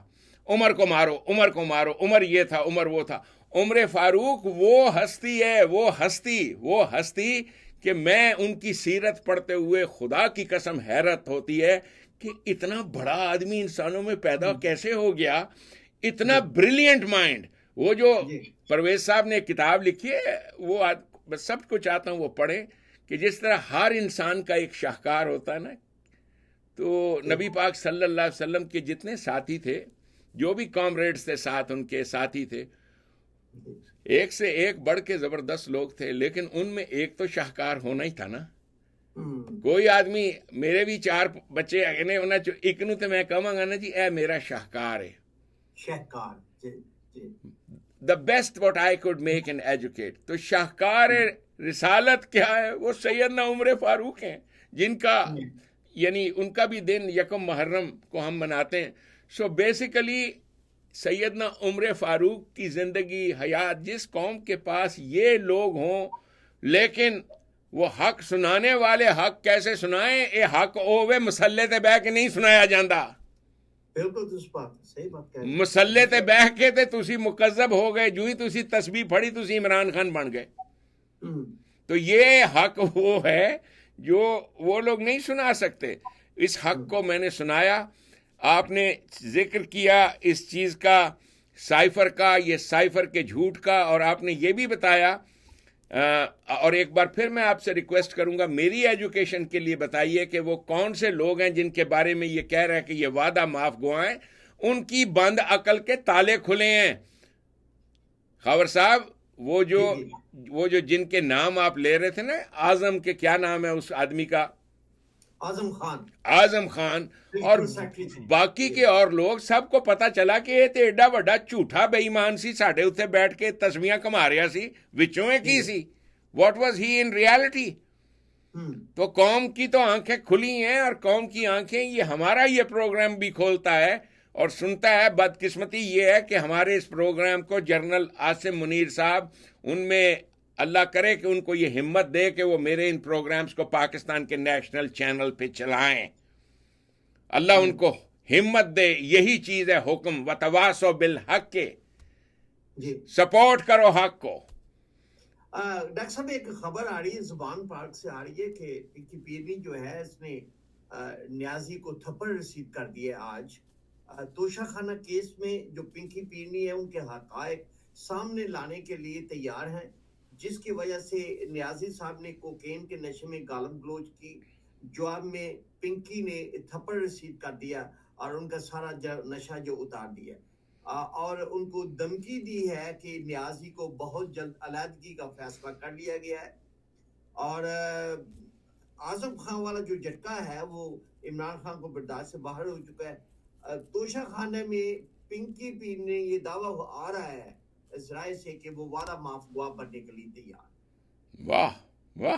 عمر کو مارو, عمر کو مارو, عمر یہ تھا, عمر وہ تھا. عمر فاروق وہ ہستی ہے, وہ ہستی کہ میں ان کی سیرت پڑھتے ہوئے خدا کی قسم حیرت ہوتی ہے کہ اتنا بڑا آدمی انسانوں میں پیدا کیسے ہو گیا, اتنا بریلینٹ مائنڈ. وہ جو پرویز صاحب نے کتاب لکھی ہے وہ بس سب کو چاہتا ہوں وہ پڑھیں کہ جس طرح ہر انسان کا ایک شاہکار ہوتا ہے نا, تو نبی پاک صلی اللہ علیہ وسلم کے جتنے ساتھی تھے, جو بھی کامریڈز تھے ساتھ ان کے ساتھی تھے, ایک سے ایک بڑھ کے زبردست لوگ تھے, لیکن ان میں ایک تو شاہکار ہونا ہی تھا نا. کوئی آدمی, میرے بھی 4 بچے ایک نو تے میں کہاں گا نا جی اے میرا شاہکار ہے, شاہکار the best what I could make and educate. تو شاہکار رسالت کیا ہے, وہ سیدنا عمر فاروق ہیں جن کا یعنی ان کا بھی دن 1 محرم کو ہم مناتے ہیں. سو بیسیکلی سیدنا عمر فاروق کی زندگی حیات, جس قوم کے پاس یہ لوگ ہوں لیکن وہ حق سنانے والے حق کیسے سنائیں, اے حق اوے مسلے تے بہ کے نہیں سنایا جاندہ. بالکل صحیح بات, مسلے تے بہ کے تے تسی مکذب ہو گئے, جو ہی تسی تسبیح پڑھی تسی عمران خان بن گئے. تو یہ حق وہ ہے جو وہ لوگ نہیں سنا سکتے. اس حق کو میں نے سنایا. آپ نے ذکر کیا اس چیز کا, سائفر کا, یہ سائفر کے جھوٹ کا, اور آپ نے یہ بھی بتایا. اور ایک بار پھر میں آپ سے ریکویسٹ کروں گا میری ایجوکیشن کے لیے بتائیے کہ وہ کون سے لوگ ہیں جن کے بارے میں یہ کہہ رہے ہیں کہ یہ وعدہ معاف گوائیں, ان کی بند عقل کے تالے کھلے ہیں. خاور صاحب وہ جو جن کے نام آپ لے رہے تھے نا, اعظم کے کیا نام ہے اس آدمی کا, اعظم خان اور باقی کے اور لوگ, سب کو پتا چلا کہ یہ تے ایڈا بڑا جھوٹا بے ایمان سی ساڈے اتنے بیٹھ کے تسبیحاں کما رہا سی, وچوں کی سی, what was he in reality. تو قوم کی تو آنکھیں کھلی ہیں, اور قوم کی آنکھیں یہ ہمارا یہ پروگرام بھی کھولتا ہے, اور سنتا ہے. بدقسمتی یہ ہے کہ ہمارے اس پروگرام کو جنرل عاصم منیر صاحب، ان میں اللہ کرے کہ ان کو یہ ہمت دے کہ وہ میرے ان پروگرامز کو پاکستان کے نیشنل چینل پہ چلائیں. اللہ ان کو ہمت دے. یہی چیز ہے حکم وتواصوا بالحق کے. جی سپورٹ کرو حق کو. ڈاکٹر صاحب ایک خبر آ رہی ہے زبان پارک سے آ رہی ہے کہ پنکی پیرنی جو ہے اس نے نیازی کو تھپڑ رسید کر دیا آج. توشہ خانہ کیس میں جو پنکی پیرنی ہے ان کے حقائق سامنے لانے کے لیے تیار ہیں، جس کی وجہ سے نیازی صاحب نے کوکین کے نشے میں گالم گلوچ کی. جواب میں پنکی نے تھپڑ رسید کر دیا اور ان کا سارا نشہ جو اتار دیا، اور ان کو دھمکی دی ہے کہ نیازی کو بہت جلد علیحدگی کا فیصلہ کر لیا گیا ہے. اور اعظم خان والا جو جھٹکا ہے وہ عمران خان کو برداشت سے باہر ہو چکا ہے. توشہ خانے میں پنکی پیر نے یہ دعویٰ آ رہا ہے اس رائے سے کہ وہ وعدہ معاف گواہ بننے کے لیے تیار. واہ واہ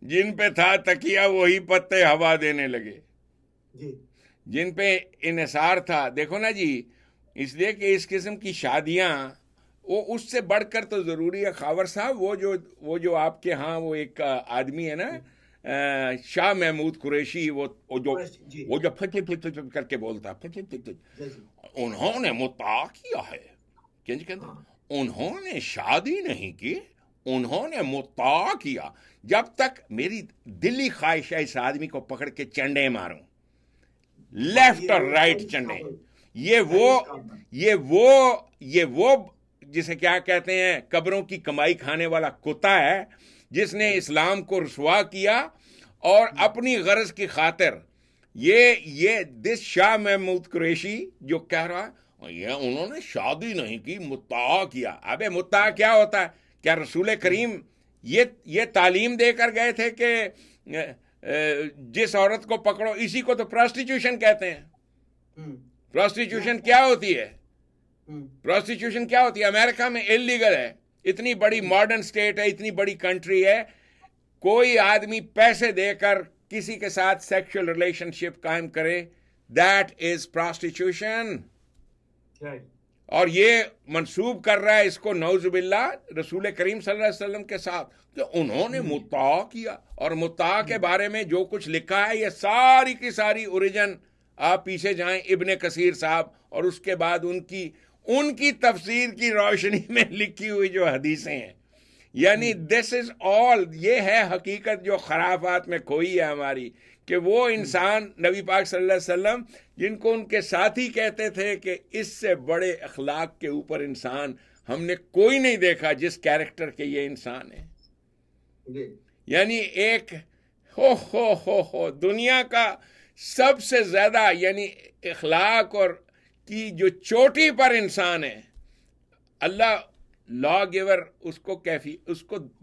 جن پہ تھا تکیہ وہی پتے ہوا دینے لگے. جی جن پہ انحصار تھا. دیکھو نا جی، اس لیے کہ اس قسم کی شادیاں وہ اس سے بڑھ کر تو ضروری ہے. خاور صاحب وہ جو آپ کے ہاں وہ ایک آدمی ہے نا شاہ محمود قریشی، وہ جو پھٹ کر کے بولتا، انہوں نے مطاع کیا ہے. انہوں نے شادی نہیں کی، انہوں نے مطاع کیا. جب تک میری دلی خواہش ہے اس آدمی کو پکڑ کے چنڈے ماروں، لیفٹ اور رائٹ چنڈے. یہ وہ جسے کیا کہتے ہیں قبروں کی کمائی کھانے والا کتا ہے جس نے اسلام کو رسوا کیا اور اپنی غرض کی خاطر یہ دس شاہ محمود قریشی جو کہہ رہا ہے یہ انہوں نے شادی نہیں کی، مطاع کیا. ابے مطاع کیا ہوتا ہے؟ کیا رسول کریم یہ تعلیم دے کر گئے تھے کہ جس عورت کو پکڑو، اسی کو تو پراسٹیٹیوشن کہتے ہیں. پراسٹیٹیوشن کیا ہوتی ہے؟ پراسٹیٹیوشن کیا ہوتی ہے؟ امریکہ میں انلیگل ہے. اتنی بڑی ماڈرن سٹیٹ ہے، اتنی بڑی کنٹری ہے، کوئی آدمی پیسے دے کر کسی کے ساتھ سیکشل ریلیشن شپ قائم کرے، دیٹ از پراسٹیٹیوشن. اور یہ منسوب کر رہا ہے اس کو نعوذ باللہ رسول کریم صلی اللہ علیہ وسلم کے ساتھ کہ انہوں نے مطاع کیا. اور مطاع کے بارے میں جو کچھ لکھا ہے یہ ساری کی ساری اوریجن آپ پیچھے جائیں ابن کثیر صاحب اور اس کے بعد ان کی تفسیر کی روشنی میں لکھی ہوئی جو حدیثیں ہیں. یعنی دس از آل، یہ ہے حقیقت جو خرافات میں کھوئی ہے ہماری، کہ وہ انسان نبی پاک صلی اللہ علیہ وسلم جن کو ان کے ساتھی کہتے تھے کہ اس سے بڑے اخلاق کے اوپر انسان ہم نے کوئی نہیں دیکھا جس کیریکٹر کے یہ انسان ہے. یعنی ایک ہو دنیا کا سب سے زیادہ یعنی اخلاق اور کی جو چوٹی پر انسان ہے. اللہ لا گیور اس کو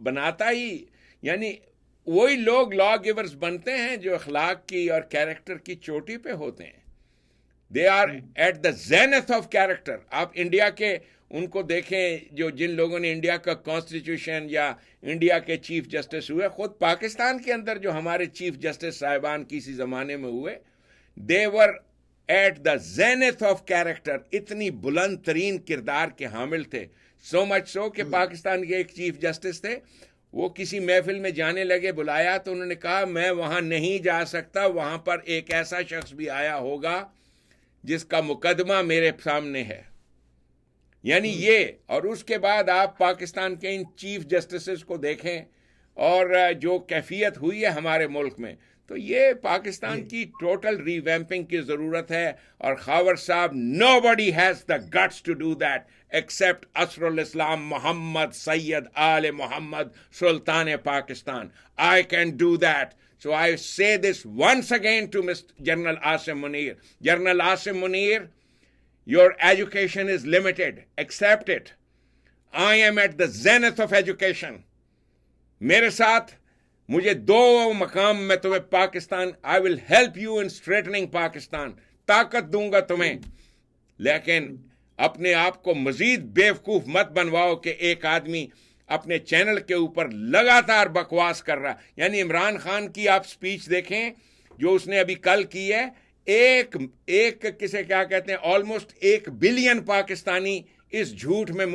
بناتا ہی، یعنی وہی لوگ لا گیورز بنتے ہیں جو اخلاق کی اور کیریکٹر کی چوٹی پہ ہوتے ہیں. They are at the zenith of character. آپ انڈیا کے ان کو دیکھیں جن لوگوں نے انڈیا کا کانسٹیٹیوشن یا انڈیا کے چیف جسٹس ہوئے، خود پاکستان کے اندر جو ہمارے چیف جسٹس صاحبان کسی زمانے میں ہوئے، they were at the zenith of character. اتنی بلند ترین کردار کے حامل تھے. سو مچ سو کہ پاکستان کے ایک چیف جسٹس تھے، وہ کسی محفل میں جانے لگے، بلایا تو انہوں نے کہا میں وہاں نہیں جا سکتا، وہاں پر ایک ایسا شخص بھی آیا ہوگا جس کا مقدمہ میرے سامنے ہے. یعنی یہ. اور اس کے بعد آپ پاکستان کے ان چیف جسٹسز کو دیکھیں اور جو کیفیت ہوئی ہے ہمارے ملک میں، تو یہ پاکستان کی ٹوٹل ری ویمپنگ کی ضرورت ہے. اور خاور صاحب nobody has the guts to do that except اسر الاسلام محمد سید آل محمد سلطان Pakistan. I can do that. So I say this once again to Mr. General Asim Munir. General Asim Munir, your education is limited. Accept it. I am at the zenith of education. میرے ساتھ مجھے 2 مقام میں تمہیں Pakistan I will help you in straightening Pakistan. طاقت دوں گا تمہیں. لیکن اپنے آپ کو مزید بیوقوف مت بنواؤ کہ ایک آدمی اپنے چینل کے اوپر لگاتار بکواس کر رہا. یعنی عمران خان کی آپ سپیچ دیکھیں جو اس نے ابھی کل کی ہے، ایک کسے کیا کہتے ہیں آلموسٹ 1 بلین پاکستانی اس جھوٹ میں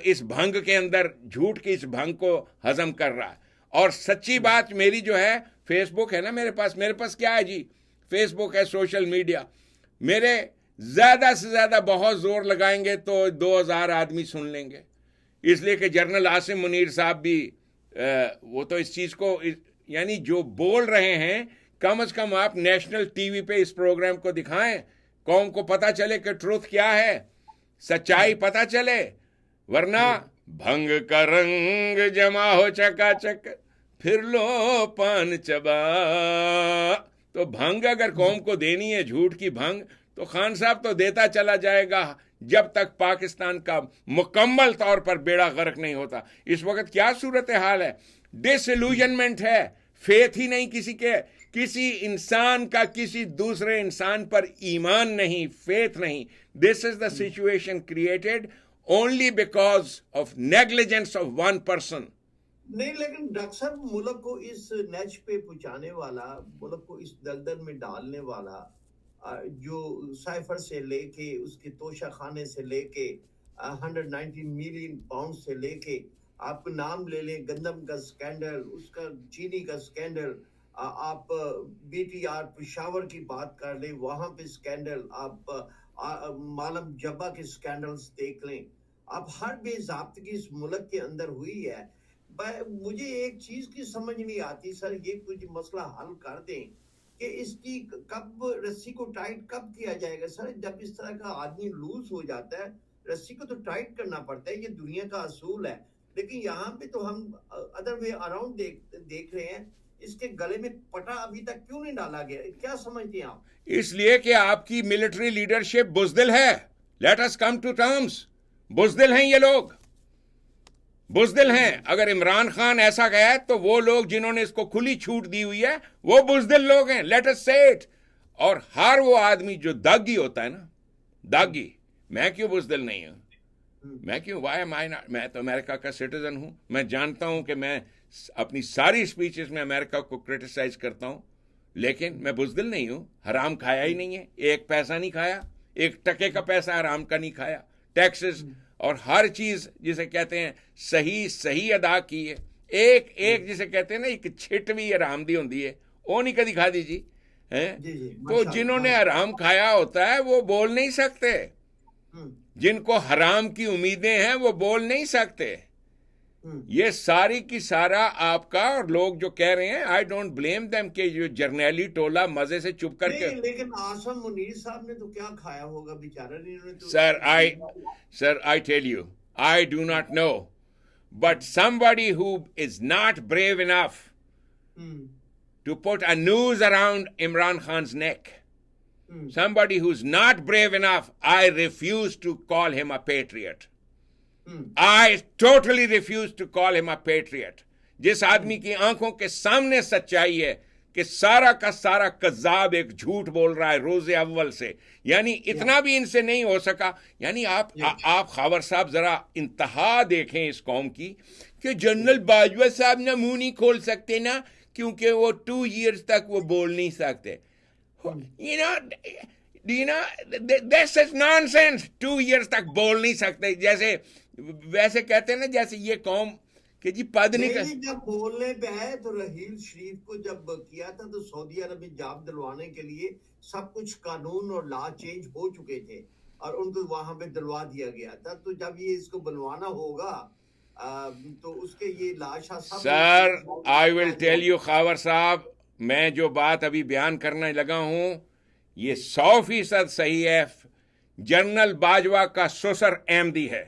اس بھنگ کے اندر جھوٹ کی اس بھنگ کو ہضم کر رہا ہے. اور سچی بات میری جو ہے فیس بک ہے نا میرے پاس کیا ہے جی فیس بک ہے سوشل میڈیا. میرے زیادہ سے زیادہ بہت زور لگائیں گے تو 2000 آدمی سن لیں گے. اس لیے کہ جنرل عاصم منیر صاحب بھی وہ تو اس چیز کو یعنی جو بول رہے ہیں کم از کم آپ نیشنل ٹی وی پہ اس پروگرام کو دکھائیں, قوم کو پتہ چلے کہ ٹروتھ کیا ہے, سچائی پتہ چلے. ورنہ بھنگ کا رنگ جمع ہو چکا چک پھر لو پان چبا. تو بھنگ اگر قوم کو دینی ہے جھوٹ کی بھنگ تو خان صاحب تو دیتا چلا جائے گا جب تک پاکستان کا مکمل طور پر بیڑا غرق نہیں ہوتا. اس وقت کیا صورتحال ہے, ڈس ایلوژنمنٹ ہے, فیتھ ہی نہیں کسی انسان کا کسی دوسرے انسان پر ایمان نہیں, فیتھ نہیں. This is the situation created only because of negligence of one person. نہیں لیکن ڈاکٹر صاحب ملک کو اس نیچ پہ پہنچانے والا, ملک کو اس دلدل میں ڈالنے والا, جو سائفر سے لے کے اس کے توشہ خانے سے لے کے 190 ملین پاؤنڈ سے لے کے آپ نام لے لیں, گندم کا سکینڈل, اس کا چینی کا سکینڈل, آپ بی ٹی آر پشاور کی بات کر لیں وہاں پہ سکینڈل, آپ مالم جبا کے سکینڈلز دیکھ لیں, آپ ہر بے ضابطگی اس ملک کے اندر ہوئی ہے. مجھے ایک چیز کی سمجھ نہیں آتی سر, یہ کچھ مسئلہ حل کر دیں کہ اس کی کب رسی کو ٹائٹ کب کیا جائے گا سر. جب اس طرح کا آدمی لوز ہو جاتا ہے رسی کو تو ٹائٹ کرنا پڑتا ہے, یہ دنیا کا اصول ہے. لیکن یہاں پہ تو ہم ادر وے اراؤنڈ دیکھ رہے ہیں, اس کے گلے میں پٹا ابھی تک کیوں نہیں ڈالا گیا, کیا سمجھتے ہیں آپ؟ اس لیے کہ آپ کی ملٹری لیڈرشپ بزدل ہے. Let us come to terms. بزدل ہیں یہ لوگ, بزدل ہیں. اگر عمران خان ایسا گیا تو وہ لوگ جنہوں نے اس کو کھلی چھوٹ دی ہوئی ہے وہ بزدل لوگ ہیں. لیٹ اس سے اٹ. اور ہر وہ آدمی جو داغی ہوتا ہے نا, داغی, میں کیوں بزدل نہیں ہوں, میں کیوں, میں تو امریکہ کا سٹیزن ہوں. میں جانتا ہوں کہ میں اپنی ساری اسپیچز میں امریکہ کو کرٹیسائز کرتا ہوں, لیکن میں بزدل نہیں ہوں. حرام کھایا ہی نہیں ہے, 1 پیسہ نہیں کھایا, 1 ٹکے کا پیسہ حرام کا نہیں کھایا. ٹیکسز اور ہر چیز جسے کہتے ہیں صحیح ادا کی ہے. ایک جسے کہتے ہیں نا ایک چھٹ بھی حرام دی ہوندی ہے, وہ نہیں کدی کھا دی جی. تو جنہوں نے حرام کھایا ہوتا ہے وہ بول نہیں سکتے, جن کو حرام کی امیدیں ہیں وہ بول نہیں سکتے. یہ ساری کی سارا آپ کا, اور لوگ جو کہہ رہے ہیں آئی ڈونٹ بلیم دیم کہ جو جرنیلی ٹولہ مزے سے چپ کر کے. لیکن عاصم منیر صاحب نے تو کیا کھایا ہوگا بیچارہ. Sir I tell you I do not know, but somebody who is not brave enough to put a noose around Imran Khan's neck, somebody who's not brave enough, I refuse to call him a patriot. I totally refuse to call him a patriot. جس آدمی کی آنکھوں کے سامنے سچائی ہے کہ سارا کا سارا کذاب ایک جھوٹ بول رہا ہے روز اول سے, یعنی اتنا بھی ان سے نہیں ہو سکا. یعنی آپ خاور صاحب ذرا انتہا دیکھیں اس قوم کی کہ جنرل باجوہ صاحب نہ منہ نہیں کھول سکتے نا کیونکہ وہ 2 years تک وہ بول نہیں سکتے. This is nonsense. 2 years تک بول نہیں سکتے, جیسے ویسے کہتے ہیں نا جیسے یہ قوم کہ جی پد نہیں کر. جب بولنے پہ آئے تو رحیل شریف کو جب کیا تھا تو سعودی عرب میں جاب دلوانے کے لیے سب کچھ قانون اور لا چینج ہو چکے تھے اور ان کو وہاں پہ دلوا دیا گیا تھا. تو جب یہ اس کو بنوانا ہوگا تو اس کے یہ لاشا سب. سر آئی ول ٹیل یو خاور صاحب, میں جو بات ابھی بیان کرنے لگا ہوں یہ 100% صحیح ہے. جنرل باجوہ کا سسر احمدی ہے,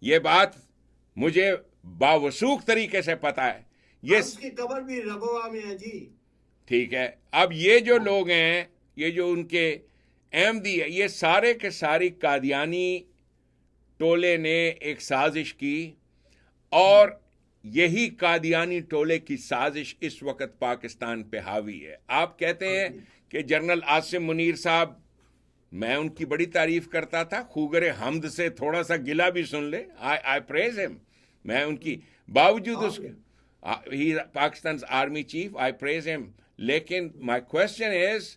یہ بات مجھے باوثوق طریقے سے پتا ہے. یہ اس کی قبر بھی ربوہ میں ہے جی. ٹھیک ہے, اب یہ جو لوگ ہیں, یہ جو ان کے احمدی ہے, یہ سارے کے ساری قادیانی ٹولے نے ایک سازش کی, اور یہی قادیانی ٹولے کی سازش اس وقت پاکستان پہ حاوی ہے. آپ کہتے ہیں کہ جنرل عاصم منیر صاحب, میں ان کی بڑی تعریف کرتا تھا, خوگر حمد سے تھوڑا سا گلا بھی سن لے, آئی پریز ہم. میں ان کی باوجود اس کے پاکستان آرمی چیف, آئی پریز ہم. لیکن مائی کوشچن از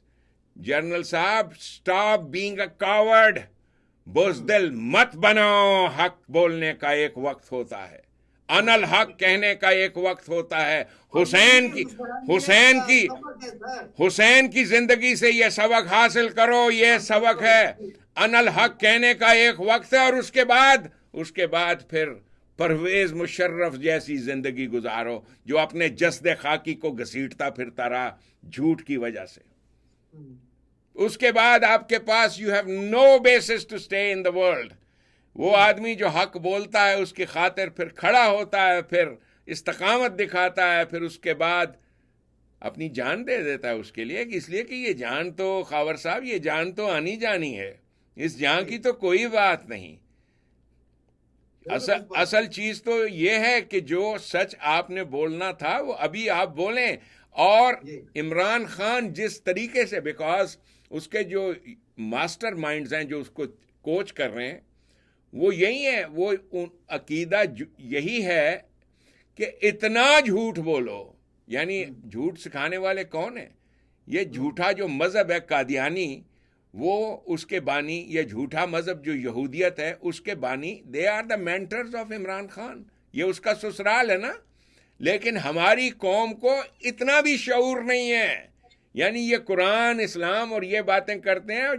جنرل صاحب اسٹاپ بینگ اے کاورڈ. بزدل مت بنو. حق بولنے کا ایک وقت ہوتا ہے, ان الحق کہنے کا ایک وقت ہوتا ہے. حسین کی زندگی سے یہ سبق حاصل کرو. یہ سبق ہے, ان الحق کہنے کا ایک وقت ہے, اور اس کے بعد پھر پرویز مشرف جیسی زندگی گزارو جو اپنے جسد خاکی کو گھسیٹتا پھرتا رہا جھوٹ کی وجہ سے. اس کے بعد آپ کے پاس you have no basis to stay in the world. وہ آدمی جو حق بولتا ہے اس کی خاطر پھر کھڑا ہوتا ہے, پھر استقامت دکھاتا ہے, پھر اس کے بعد اپنی جان دے دیتا ہے اس کے لیے, اس لیے کہ یہ جان تو خاور صاحب, یہ جان تو آنی جانی ہے, اس جان کی تو کوئی بات نہیں. اصل چیز تو یہ ہے کہ جو سچ آپ نے بولنا تھا وہ ابھی آپ بولیں. اور عمران خان جس طریقے سے, بیکاز اس کے جو ماسٹر مائنڈز ہیں جو اس کو کوچ کر رہے ہیں وہ یہی ہے, وہ عقیدہ یہی ہے کہ اتنا جھوٹ بولو. یعنی جھوٹ سکھانے والے کون ہیں؟ یہ جھوٹا جو مذہب ہے قادیانی, وہ اس کے بانی, یہ جھوٹا مذہب جو یہودیت ہے اس کے بانی, they are the mentors of Imran Khan. یہ اس کا سسرال ہے نا. لیکن ہماری قوم کو اتنا بھی شعور نہیں ہے. یعنی یہ قرآن, اسلام اور یہ باتیں کرتے ہیں, اور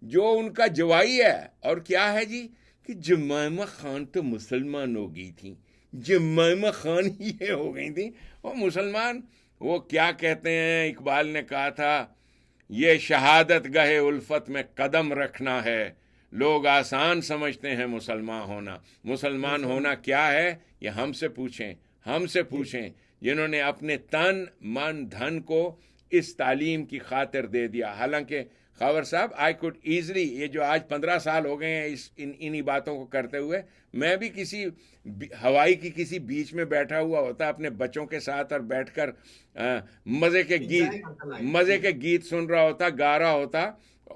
جو ان کا جوائی ہے, اور کیا ہے جی کہ جمائمہ خان تو مسلمان ہو گئی تھی, جمائمہ خان یہ ہو گئی تھی وہ مسلمان. وہ کیا کہتے ہیں, اقبال نے کہا تھا یہ شہادت گاہ الفت میں قدم رکھنا ہے, لوگ آسان سمجھتے ہیں مسلمان ہونا. مسلمان ہونا کیا ہے یہ ہم سے پوچھیں جنہوں نے اپنے تن من دھن کو اس تعلیم کی خاطر دے دیا. حالانکہ خاور صاحب, آئی کوڈ ایزلی, یہ جو آج 15 سال ہو گئے ہیں انہی باتوں کو کرتے ہوئے, میں بھی کسی ہوائی کی کسی بیچ میں بیٹھا ہوا ہوتا اپنے بچوں کے ساتھ, اور بیٹھ کر مزے کے گیت سن رہا ہوتا, گا رہا ہوتا,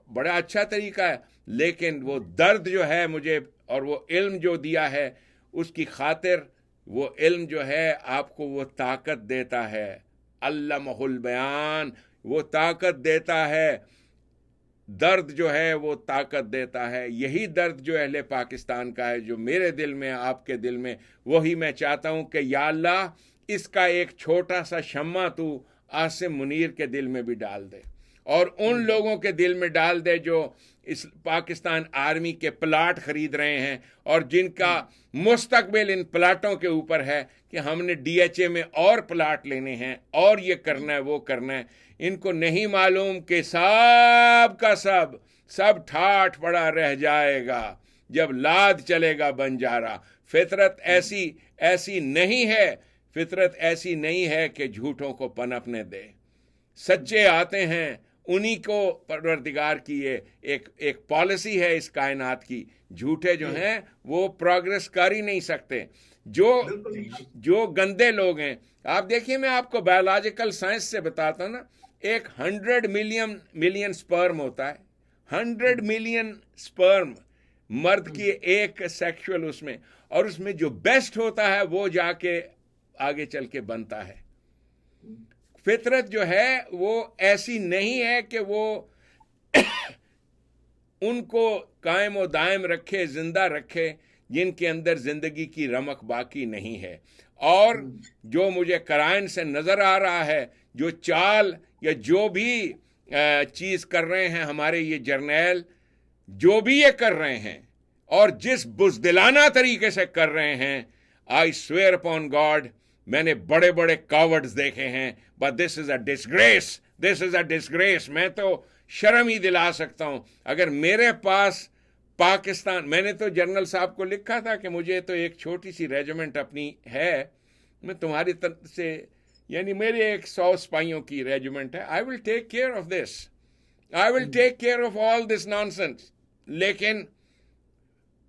بڑا اچھا طریقہ ہے. لیکن وہ درد جو ہے مجھے, اور وہ علم جو دیا ہے اس کی خاطر, وہ علم جو ہے آپ کو وہ طاقت دیتا ہے. علمہ البیان, وہ طاقت دیتا ہے. درد جو ہے وہ طاقت دیتا ہے. یہی درد جو اہل پاکستان کا ہے, جو میرے دل میں, آپ کے دل میں, وہی میں چاہتا ہوں کہ یا اللہ اس کا ایک چھوٹا سا شمع تو عاصم منیر کے دل میں بھی ڈال دے, اور ان لوگوں کے دل میں ڈال دے جو اس پاکستان آرمی کے پلاٹ خرید رہے ہیں, اور جن کا مستقبل ان پلاٹوں کے اوپر ہے کہ ہم نے ڈی ایچ اے میں اور پلاٹ لینے ہیں, اور یہ کرنا ہے, وہ کرنا ہے. ان کو نہیں معلوم کہ سب کا سب ٹھاٹھ پڑا رہ جائے گا جب لاد چلے گا بنجارا. فطرت ایسی نہیں ہے, فطرت ایسی نہیں ہے کہ جھوٹوں کو پنپنے دے. سچے آتے ہیں, انہی کو پروردگار کی ایک پالیسی ہے اس کائنات کی. جھوٹے جو ہیں وہ پروگرس کر ہی نہیں سکتے. جو گندے لوگ ہیں, آپ دیکھیے, میں آپ کو بایولوجیکل سائنس سے بتاتا ہوں نا, ایک 100 ملین سپرم ہوتا ہے, 100 ملین سپرم مرد کی ایک سیکشول اس میں, اور اس میں جو بیسٹ ہوتا ہے وہ جا کے آگے چل کے بنتا ہے. فطرت جو ہے وہ ایسی نہیں ہے کہ وہ ان کو قائم و دائم رکھے, زندہ رکھے, جن کے اندر زندگی کی رمق باقی نہیں ہے. اور جو مجھے قرائن سے نظر آ رہا ہے, جو چال یا جو بھی چیز کر رہے ہیں ہمارے یہ جرنیل, جو بھی یہ کر رہے ہیں, اور جس بزدلانہ طریقے سے کر رہے ہیں, آئی سویئر اپون گاڈ, میں نے بڑے بڑے کاورڈز دیکھے ہیں, بٹ دس از اے ڈسگریس. میں تو شرم ہی دلا سکتا ہوں. اگر میرے پاس پاکستان, میں نے تو جنرل صاحب کو لکھا تھا کہ مجھے تو ایک چھوٹی سی ریجیمنٹ اپنی ہے, میں تمہاری طرف سے, یعنی میرے 100 سپاہیوں کی ریجیمنٹ ہے. I will take care of this, I will take care of all this nonsense. لیکن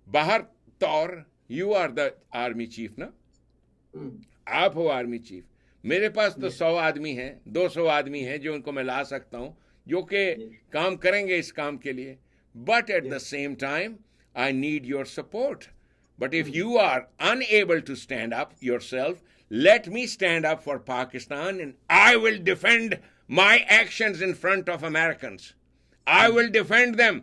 باہر طور, you are the army chief نا, آپ ہو آرمی چیف. میرے پاس تو 100 آدمی ہیں, 200 آدمی ہیں جو ان کو میں لا سکتا ہوں, جو کہ کام کریں گے اس کام کے لیے. But at the same time, I need your support. But if you are unable to stand up yourself, let me stand up for Pakistan, and I will defend my actions in front of Americans. I will defend them.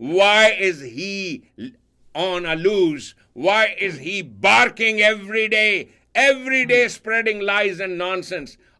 why is he on a loose? Why is he barking every day spreading lies and nonsense?